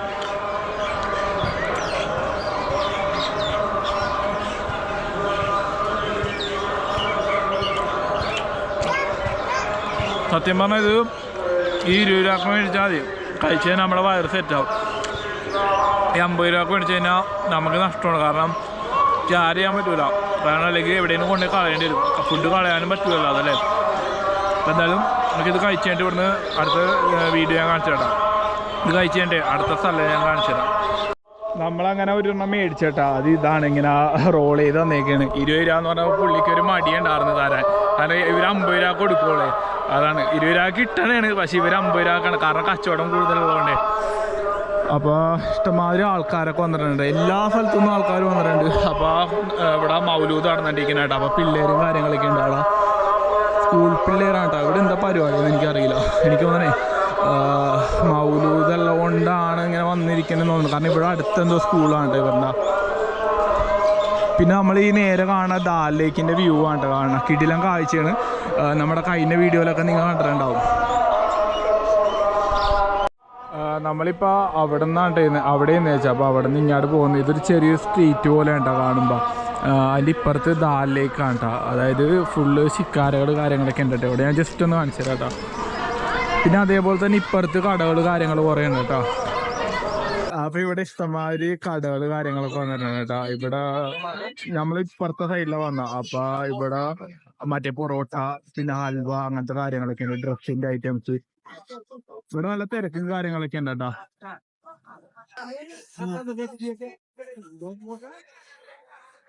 സത്യം പറഞ്ഞാൽ ഇത് ഈ 20 രൂപ മേടിച്ചാൽ മതി. കഴിച്ച് കഴിഞ്ഞാൽ നമ്മുടെ വയറ് സെറ്റാവും. ഈ 50 രൂപ മേടിച്ച് കഴിഞ്ഞാൽ നമുക്ക് നഷ്ടമാണ്, കാരണം ക്യാരി ചെയ്യാൻ പറ്റൂല. കാരണം അല്ലെങ്കിൽ എവിടെയെങ്കിലും കൊണ്ടുപോയി കളയേണ്ടി വരും. ഫുഡ് കളയാനും പറ്റൂലല്ലോ, അതല്ലേ. അപ്പം എന്തായാലും നമുക്കിത് കഴിച്ച് കഴിഞ്ഞിട്ട് ഇവിടുന്ന് അടുത്ത വീഡിയോ ഞാൻ കാണിച്ചു തരാം. ഇത് കഴിച്ച് കഴിഞ്ഞിട്ട് അടുത്ത സ്ഥലം ഞാൻ കാണിച്ചു തരാം. നമ്മളങ്ങനെ ഒരെണ്ണം മേടിച്ചേട്ടാ. അത് ഇതാണ്, ഇങ്ങനെ റോൾ ചെയ്ത് തന്നേക്കാണ്. 20 രൂപ എന്ന് പറഞ്ഞാൽ പുള്ളിക്ക് ഒരു മടിയുണ്ടായിരുന്നു തരാൻ. കാരണം ഇവർ 50 രൂപ കൊടുക്കുള്ളേ. അതാണ് 20 രൂപ കിട്ടണേണ്, പക്ഷെ ഇവർ 50 രൂപക്കാണ്, കാരണം കച്ചവടം കൂടുതലുള്ളതുകൊണ്ടേ. അപ്പോൾ ഇഷ്ടംമാതിരി ആൾക്കാരൊക്കെ വന്നിട്ടുണ്ട്. എല്ലാ സ്ഥലത്തുനിന്നും ആൾക്കാർ വന്നിട്ടുണ്ട്. അപ്പോൾ ഇവിടെ മൗലൂദ് നടന്നിട്ടിരിക്കുന്ന കേട്ടോ. അപ്പോൾ പിള്ളേരും കാര്യങ്ങളൊക്കെ ഉണ്ട് അവിടെ. സ്കൂൾ പിള്ളേരാണ് കേട്ടോ. ഇവിടെ എന്താ പരിപാടിയെന്ന് എനിക്കറിയില്ല. എനിക്ക് തോന്നണേ മൗലൂദുള്ളത് കൊണ്ടാണ് ഇങ്ങനെ വന്നിരിക്കുന്നത് തോന്നുന്നു. കാരണം ഇവിടെ അടുത്തെന്തോ സ്കൂളാണ് കേട്ടോ ഇവരുടെ. പിന്നെ നമ്മൾ ഈ നേരെ കാണുന്ന ദാൽ ലേക്കിൻ്റെ വ്യൂ ആണ് കേട്ടോ കാണുന്നത്. കിടിലം കാഴ്ചയാണ്. നമ്മുടെ കഴിഞ്ഞ വീഡിയോയിലൊക്കെ നിങ്ങൾ കണ്ടിട്ടുണ്ടാവും. നമ്മളിപ്പോൾ അവിടെ നിന്നാണ് അവിടെ നിന്ന് വെച്ചാൽ. അപ്പോൾ അവിടെ നിന്ന് ഇങ്ങോട്ട് പോകുന്നത് ഇതൊരു ചെറിയൊരു സ്ട്രീറ്റ് പോലെ ഉണ്ടോ കാണുമ്പോൾ. അതിൻ്റെ ഇപ്പുറത്ത് ദാൽ ലേക്കാണ് കേട്ടോ. അതായത് ഫുള്ള് ശിക്കാരകൾ കാര്യങ്ങളൊക്കെ ഉണ്ട് കേട്ടോ. ഇവിടെ ഞാൻ ജസ്റ്റ് ഒന്ന് കാണിച്ചു തരാം കേട്ടോ. പിന്നെ അതേപോലെ തന്നെ ഇപ്പുറത്ത് കടകൾ കാര്യങ്ങൾ കുറേ ഉണ്ട് കേട്ടോ. അപ്പോൾ ഇവിടെ ഇഷ്ടംമാതിരി കടകൾ കാര്യങ്ങളൊക്കെ വന്നിട്ടുണ്ട് കേട്ടോ. ഇവിടെ നമ്മൾ ഇപ്പുറത്തെ സൈഡിലാണ് വന്നത്. അപ്പോൾ ഇവിടെ മറ്റേ പൊറോട്ട, പിന്നെ ഹൽവ, അങ്ങനത്തെ കാര്യങ്ങളൊക്കെ ഉണ്ട്. ഡ്രസ്സിൻ്റെ ഐറ്റംസ്. ഇവിടെ നല്ല തിരക്കും കാര്യങ്ങളൊക്കെ ഉണ്ട് കേട്ടോ.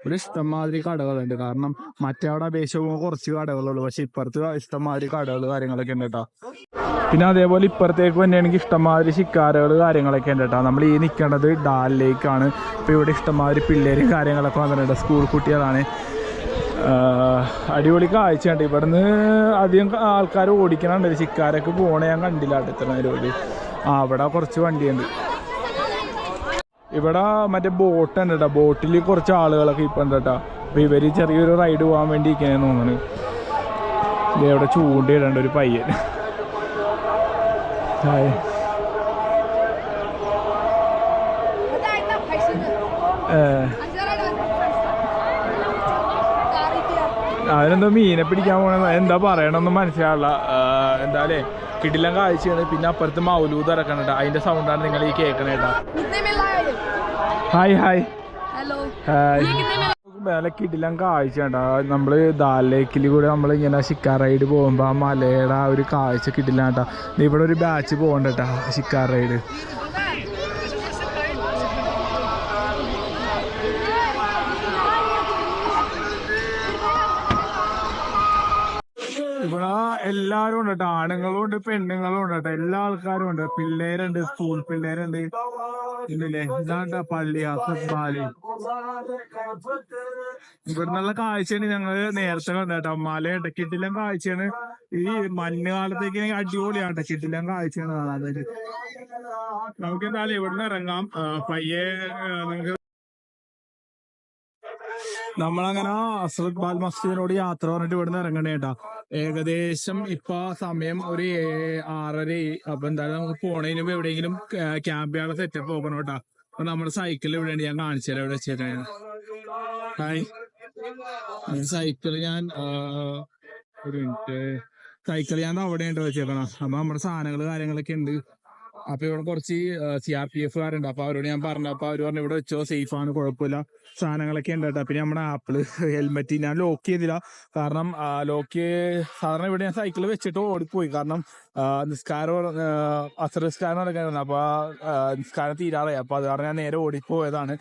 ഇവിടെ ഇഷ്ടംമാതിരി കടകളുണ്ട്. കാരണം മറ്റവിടെ അപേക്ഷിച്ച് കുറച്ച് കടകളുള്ളൂ, പക്ഷെ ഇപ്പുറത്ത് ഇഷ്ടംമാതിരി കടകൾ കാര്യങ്ങളൊക്കെ ഉണ്ട് കേട്ടോ. പിന്നെ അതേപോലെ ഇപ്പുറത്തേക്ക് തന്നെയാണെങ്കിൽ ഇഷ്ടംമാതിരി ശിക്കാരകൾ കാര്യങ്ങളൊക്കെ ഉണ്ട് കേട്ടോ. നമ്മൾ ഈ നിൽക്കേണ്ടത് ദാൽ ലേക്കാണ്. ഇപ്പോൾ ഇവിടെ ഇഷ്ടംമാതിരി പിള്ളേരും കാര്യങ്ങളൊക്കെ വന്നിട്ടുണ്ട്. സ്കൂൾ കുട്ടികളാണ്. അടിപൊളി കാഴ്ചയുണ്ട്. ഇവിടുന്ന് അധികം ആൾക്കാർ ഓടിക്കണുണ്ട്. ശിക്കാരൊക്കെ പോകണേ ഞാൻ കണ്ടില്ല അടുത്ത നേരം. അവിടെ കുറച്ച് വണ്ടിയുണ്ട്. ഇവിടെ മറ്റേ ബോട്ട് ഉണ്ട് കേട്ടോ. ബോട്ടിൽ കുറച്ച് ആളുകളൊക്കെ ഇപ്പം ഉണ്ട് കേട്ടോ. അപ്പോൾ ഇവർ ചെറിയൊരു റൈഡ് പോകാൻ വേണ്ടി ഇരിക്കണേന്ന് തോന്നുന്നു. ഇവിടെ ചൂണ്ടയിടേണ്ട ഒരു പയ്യൻ. അതിനെന്തോ മീനെ പിടിക്കാൻ പോകണ എന്താ പറയണമെന്ന് മനസ്സിലാവില്ല. എന്തായാലേ കിടിലം കാഴ്ചയാണ്. പിന്നെ അപ്പുറത്ത് മൗലൂദ് ഇറക്കണം കേട്ടോ. അതിന്റെ സൗണ്ടാണ് നിങ്ങൾ ഈ കേൾക്കണേ കേട്ടോ. Hi hi hi. മേലെ കിടിലം കാഴ്ച കേട്ടോ. നമ്മള് ദാൽ ലേക്കിൽ കൂടെ നമ്മളിങ്ങനെ ശിക്കാർ റൈഡ് പോകുമ്പോൾ ആ മലയുടെ ആ ഒരു കാഴ്ച കിടിലം കേട്ടോ. ഇവിടെ ഒരു ബാച്ച് പോകണ്ട കേട്ടോ ശിക്കാർ റൈഡ്. ഇവിടെ എല്ലാരും ഉണ്ട് കേട്ടോ. ആണുങ്ങളും ഉണ്ട്, പെണ്ണുങ്ങളും ഉണ്ട് കേട്ടോ. എല്ലാ ആൾക്കാരും ഉണ്ട്. പിള്ളേരുണ്ട്, സ്കൂൾ പിള്ളേരുണ്ട്. ഇല്ലേ ഇതാണ്ട പള്ളി ഫുട്ബാല്. ഇവിടുന്നുള്ള കാഴ്ചയാണ് ഞങ്ങള് നേരത്തെ കണ്ട കേട്ടോ. മലയുടെ കിടിലം കാഴ്ചയാണ്. ഈ മഞ്ഞ് കാലത്തേക്ക് അടിപൊളിയാണ്. കിടിലം കാഴ്ചയാണ് കാണാൻ. നമുക്ക് എന്തായാലും ഇവിടുന്ന് ഇറങ്ങാം പയ്യെ. നിങ്ങൾക്ക് നമ്മളങ്ങനെ അസ്രത് ബാൽ മസ്ജിദിനോട് യാത്ര പറഞ്ഞിട്ട് ഇവിടുന്ന് ഇറങ്ങണേ കേട്ടാ. ഏകദേശം ഇപ്പൊ സമയം ഒരു 6:30. അപ്പൊ എന്തായാലും നമുക്ക് പോണതിന് മുമ്പ് എവിടെയെങ്കിലും ക്യാമ്പ് ചെയ്യാനുള്ള സെറ്റപ്പ് നോക്കണം കേട്ടാ. അപ്പൊ നമ്മുടെ സൈക്കിൾ എവിടെയാണ് ഞാൻ കാണിച്ചു തരാം. എവിടെ വെച്ചിട്ടാണ് സൈക്കിള് ഞാൻ ഒരു മിനിറ്റ്. സൈക്കിൾ ഞാൻ അവിടെയുണ്ട് വെച്ചേക്കണം. അപ്പൊ നമ്മുടെ സാധനങ്ങള് കാര്യങ്ങളൊക്കെ ഉണ്ട്. അപ്പൊ ഇവിടെ കുറച്ച് CRPF അപ്പൊ അവരോട് ഞാൻ പറഞ്ഞു. അപ്പൊ അവര് പറഞ്ഞു ഇവിടെ വെച്ചോ, സേഫ് ആണ്, കുഴപ്പമില്ല, സാധനങ്ങളൊക്കെ ഉണ്ട് കേട്ടോ. പിന്നെ നമ്മുടെ ആപ്പിള്, ഹെൽമെറ്റ് ഞാൻ ലോക്ക് ചെയ്തില്ല. കാരണം ലോക്ക് സാധാരണ ഇവിടെ ഞാൻ സൈക്കിൾ വെച്ചിട്ട് ഓടിപ്പോയി. കാരണം നിസ്കാരം അസർ നിസ്കാരം നടക്കായിരുന്നു. അപ്പൊ നിസ്കാരം തീരാറായി. അപ്പൊ അത് കാരണം ഞാൻ നേരെ ഓടിപ്പോയതാണ്.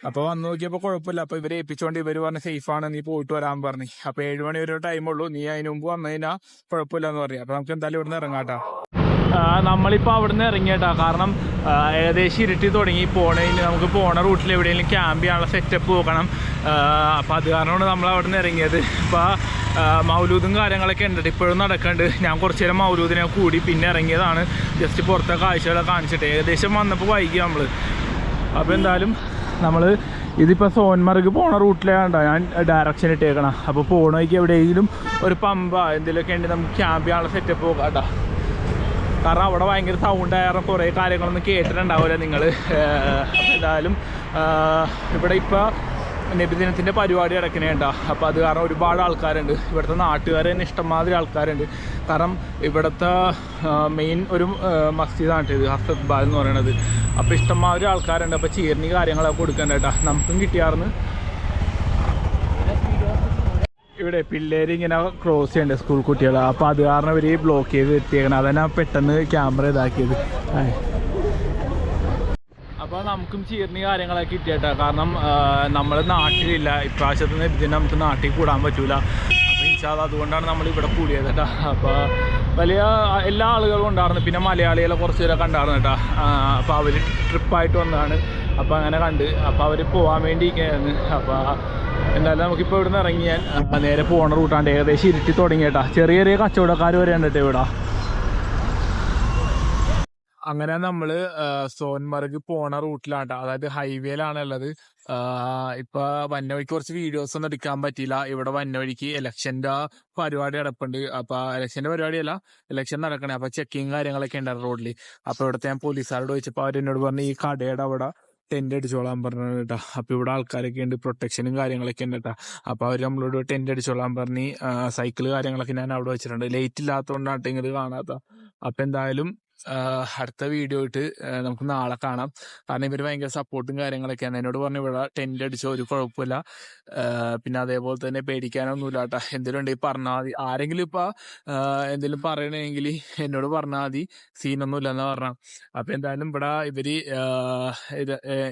അപ്പൊ വന്ന് നോക്കിയപ്പോ കുഴപ്പമില്ല. അപ്പൊ ഇവരെ ഏൽപ്പിച്ചോണ്ട് ഇവര് പറഞ്ഞ സേഫ് ആണ്, നീ പോയിട്ട് വരാൻ പറഞ്ഞു. അപ്പൊ 7 മണി ഒരു ടൈമുള്ളൂ, നീ അതിന് മുമ്പ് വന്നു കഴിഞ്ഞാൽ കുഴപ്പമില്ല എന്ന് പറഞ്ഞു. അപ്പൊ നമുക്ക് എന്തായാലും ഇവിടുന്ന് ഇറങ്ങാട്ടോ. നമ്മളിപ്പോൾ അവിടുന്ന് ഇറങ്ങിയിട്ടാ. കാരണം ഏകദേശം ഇരുട്ടി തുടങ്ങി. പോണതിന് നമുക്ക് പോണ റൂട്ടിൽ എവിടെയെങ്കിലും ക്യാമ്പ് ചെയ്യാനുള്ള സെറ്റപ്പ് നോക്കണം. അപ്പം അത് കാരണമാണ് നമ്മൾ അവിടെ നിന്ന് ഇറങ്ങിയത്. ഇപ്പോൾ മൗലൂദും കാര്യങ്ങളൊക്കെ ഉണ്ട്, ഇപ്പോഴും നടക്കുന്നുണ്ട്. ഞാൻ കുറച്ച് നേരം മൗലൂദിനെ കൂടി പിന്നെ ഇറങ്ങിയതാണ്. ജസ്റ്റ് പുറത്തെ കാഴ്ചകളൊക്കെ കാണിച്ചിട്ട് ഏകദേശം വന്നപ്പോൾ വൈകി നമ്മൾ. അപ്പോൾ എന്തായാലും നമ്മൾ ഇതിപ്പോൾ സോൻമർഗ് പോണ റൂട്ടിലാണ് ഞാൻ ഡയറക്ഷൻ ഇട്ടേക്കണം. അപ്പോൾ പോണ വഴിക്ക് എവിടെയെങ്കിലും ഒരു പമ്പ എന്തെങ്കിലുമൊക്കെ ഉണ്ടെങ്കിൽ നമുക്ക് ക്യാമ്പ് ചെയ്യാനുള്ള സെറ്റപ്പ് നോക്കാം കേട്ടോ. കാരണം അവിടെ ഭയങ്കര സൗണ്ട് ആയാലും കുറേ കാര്യങ്ങളൊന്നും കേട്ടിട്ടുണ്ടാവില്ല നിങ്ങൾ. എന്തായാലും ഇവിടെ ഇപ്പോൾ നബിദിനത്തിൻ്റെ പരിപാടി നടക്കണേണ്ടാ. അപ്പോൾ അത് കാരണം ഒരുപാട് ആൾക്കാരുണ്ട്. ഇവിടുത്തെ നാട്ടുകാർ തന്നെ ഇഷ്ടംമാതിരി ആൾക്കാരുണ്ട്. കാരണം ഇവിടുത്തെ മെയിൻ ഒരു മസ്ജിദാണ് ഇത്, അസ്രത് ബാൽ എന്ന് പറയുന്നത്. അപ്പോൾ ഇഷ്ടംമാതിരി ആൾക്കാരുണ്ട്. അപ്പോൾ ചീർണി കാര്യങ്ങളൊക്കെ കൊടുക്കണ്ട കേട്ടോ. നമുക്കും കിട്ടിയാർന്ന്. ഇവിടെ പിള്ളേർ ഇങ്ങനെ ക്രോസ് ചെയ്യണ്ടേ, സ്കൂൾ കുട്ടികൾ. അപ്പോൾ അത് കാരണം ഇവർ ബ്ലോക്ക് ചെയ്ത് എത്തിയേക്കണം. അതന്നെ പെട്ടെന്ന് ക്യാമറ ഇതാക്കിയത്. അപ്പോൾ നമുക്കും ചീർണി കാര്യങ്ങളൊക്കെ കിട്ടിയിട്ടാ. കാരണം നമ്മൾ നാട്ടിലില്ല ഇപ്രാവശ്യത്തിന്, ഇതിന് നമുക്ക് നാട്ടിൽ കൂടാൻ പറ്റൂല. അപ്പോൾ ഇൻഷാല്ലാ അതുകൊണ്ടാണ് നമ്മൾ ഇവിടെ കൂടിയത് കേട്ടോ. അപ്പോൾ വലിയ എല്ലാ ആളുകളും ഉണ്ടായിരുന്നു. പിന്നെ മലയാളികളെ കുറച്ച് പേരൊക്കെ ഉണ്ടായിരുന്നു കേട്ടോ. അപ്പോൾ അവർ ട്രിപ്പായിട്ട് വന്നതാണ്. അപ്പോൾ അങ്ങനെ കണ്ട്. അപ്പോൾ അവർ പോകാൻ വേണ്ടിയിരിക്കുകയായിരുന്നു. അപ്പോൾ എന്തായാലും നമുക്കിപ്പോൾ ഇവിടെ നിന്ന് ഇറങ്ങിയാൽ നേരെ പോണ റൂട്ടാണ്ട്. ഏകദേശം ഇരുട്ടി തുടങ്ങിയിട്ടാ. ചെറിയ ചെറിയ കച്ചവടക്കാർ വരെ ഉണ്ട് കേട്ടോ ഇവിടെ. അങ്ങനെ നമ്മൾ സോൻമർഗ് പോണ റൂട്ടിലാണ്, അതായത് ഹൈവേയിലാണ് ഉള്ളത്. ഇപ്പൊ വന്നവഴിക്ക് കുറച്ച് വീഡിയോസ് ഒന്നും എടുക്കാൻ പറ്റിയില്ല. ഇവിടെ വന്നവഴിക്ക് ഇലക്ഷന്റെ പരിപാടി നടപ്പുണ്ട്. അപ്പൊ ഇലക്ഷന്റെ പരിപാടിയല്ല, ഇലക്ഷൻ നടക്കണേ. അപ്പൊ ചെക്കിങ് കാര്യങ്ങളൊക്കെ ഉണ്ടായിരുന്നു റോഡിൽ. അപ്പൊ ഇവിടുത്തെ ഞാൻ പോലീസുകാരോട് ചോദിച്ചപ്പോൾ അവരെന്നോട് പറഞ്ഞു ഈ കടയുടെ അവിടെ ടെന്റ് അടിച്ചോളാൻ പറഞ്ഞു കേട്ടോ. അപ്പൊ ഇവിടെ ആൾക്കാരൊക്കെ ഉണ്ട്, പ്രൊട്ടക്ഷനും കാര്യങ്ങളൊക്കെ ഉണ്ട് കേട്ടോ. അപ്പൊ അവർ നമ്മളോട് ടെന്റ് അടിച്ചോളാൻ പറഞ്ഞ് സൈക്കിള് കാര്യങ്ങളൊക്കെ ഞാൻ അവിടെ വെച്ചിട്ടുണ്ട്. ലൈറ്റ് ഇല്ലാത്തതുകൊണ്ടാണ് ഇങ്ങോട്ട് കാണാത്ത. അപ്പൊ എന്തായാലും അടുത്ത വീഡിയോ ഇട്ട് നമുക്ക് നാളെ കാണാം. കാരണം ഇവർ ഭയങ്കര സപ്പോർട്ടും കാര്യങ്ങളൊക്കെയാണ്. എന്നോട് പറഞ്ഞു ഇവിടെ ടെന്റ് അടിച്ചോ, ഒരു കുഴപ്പമില്ല, പിന്നെ അതേപോലെ തന്നെ പേടിക്കാനൊന്നുമില്ല കേട്ടോ. എന്തെങ്കിലും ഉണ്ടെങ്കിൽ പറഞ്ഞാൽ മതി. ആരെങ്കിലും ഇപ്പൊ എന്തെങ്കിലും പറയണമെങ്കിൽ എന്നോട് പറഞ്ഞാൽ മതി, സീനൊന്നുമില്ല എന്നാ പറഞ്ഞ. അപ്പൊ എന്തായാലും ഇവിടെ ഇവര്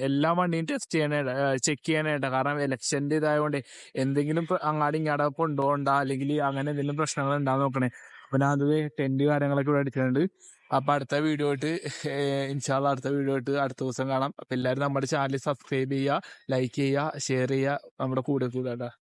എല്ലാ വണ്ടിയും ചെക്ക് ചെയ്യാനായിട്ടാ. കാരണം ഇലക്ഷന്റെ ഇതായതുകൊണ്ട് എന്തെങ്കിലും അങ്ങാടി ഇങ്ങാടെ കൊണ്ടുപോകണ്ട, അല്ലെങ്കിൽ അങ്ങനെ എന്തെങ്കിലും പ്രശ്നങ്ങൾ ഉണ്ടാകുന്ന നോക്കണേ. അപ്പൊ ഞാൻ അത് ടെന്റ് കാര്യങ്ങളൊക്കെ ഇവിടെ അടിച്ചിട്ടുണ്ട്. അപ്പൊ അടുത്ത വീഡിയോ ആയിട്ട് ഇൻഷാല്ലാ അടുത്ത വീഡിയോ ആയിട്ട് അടുത്ത ദിവസം കാണാം. അപ്പൊ എല്ലാവരും നമ്മുടെ ചാനൽ സബ്സ്ക്രൈബ് ചെയ്യുക, ലൈക്ക് ചെയ്യുക, ഷെയർ ചെയ്യുക, നമ്മുടെ കൂടെ കൂടാ.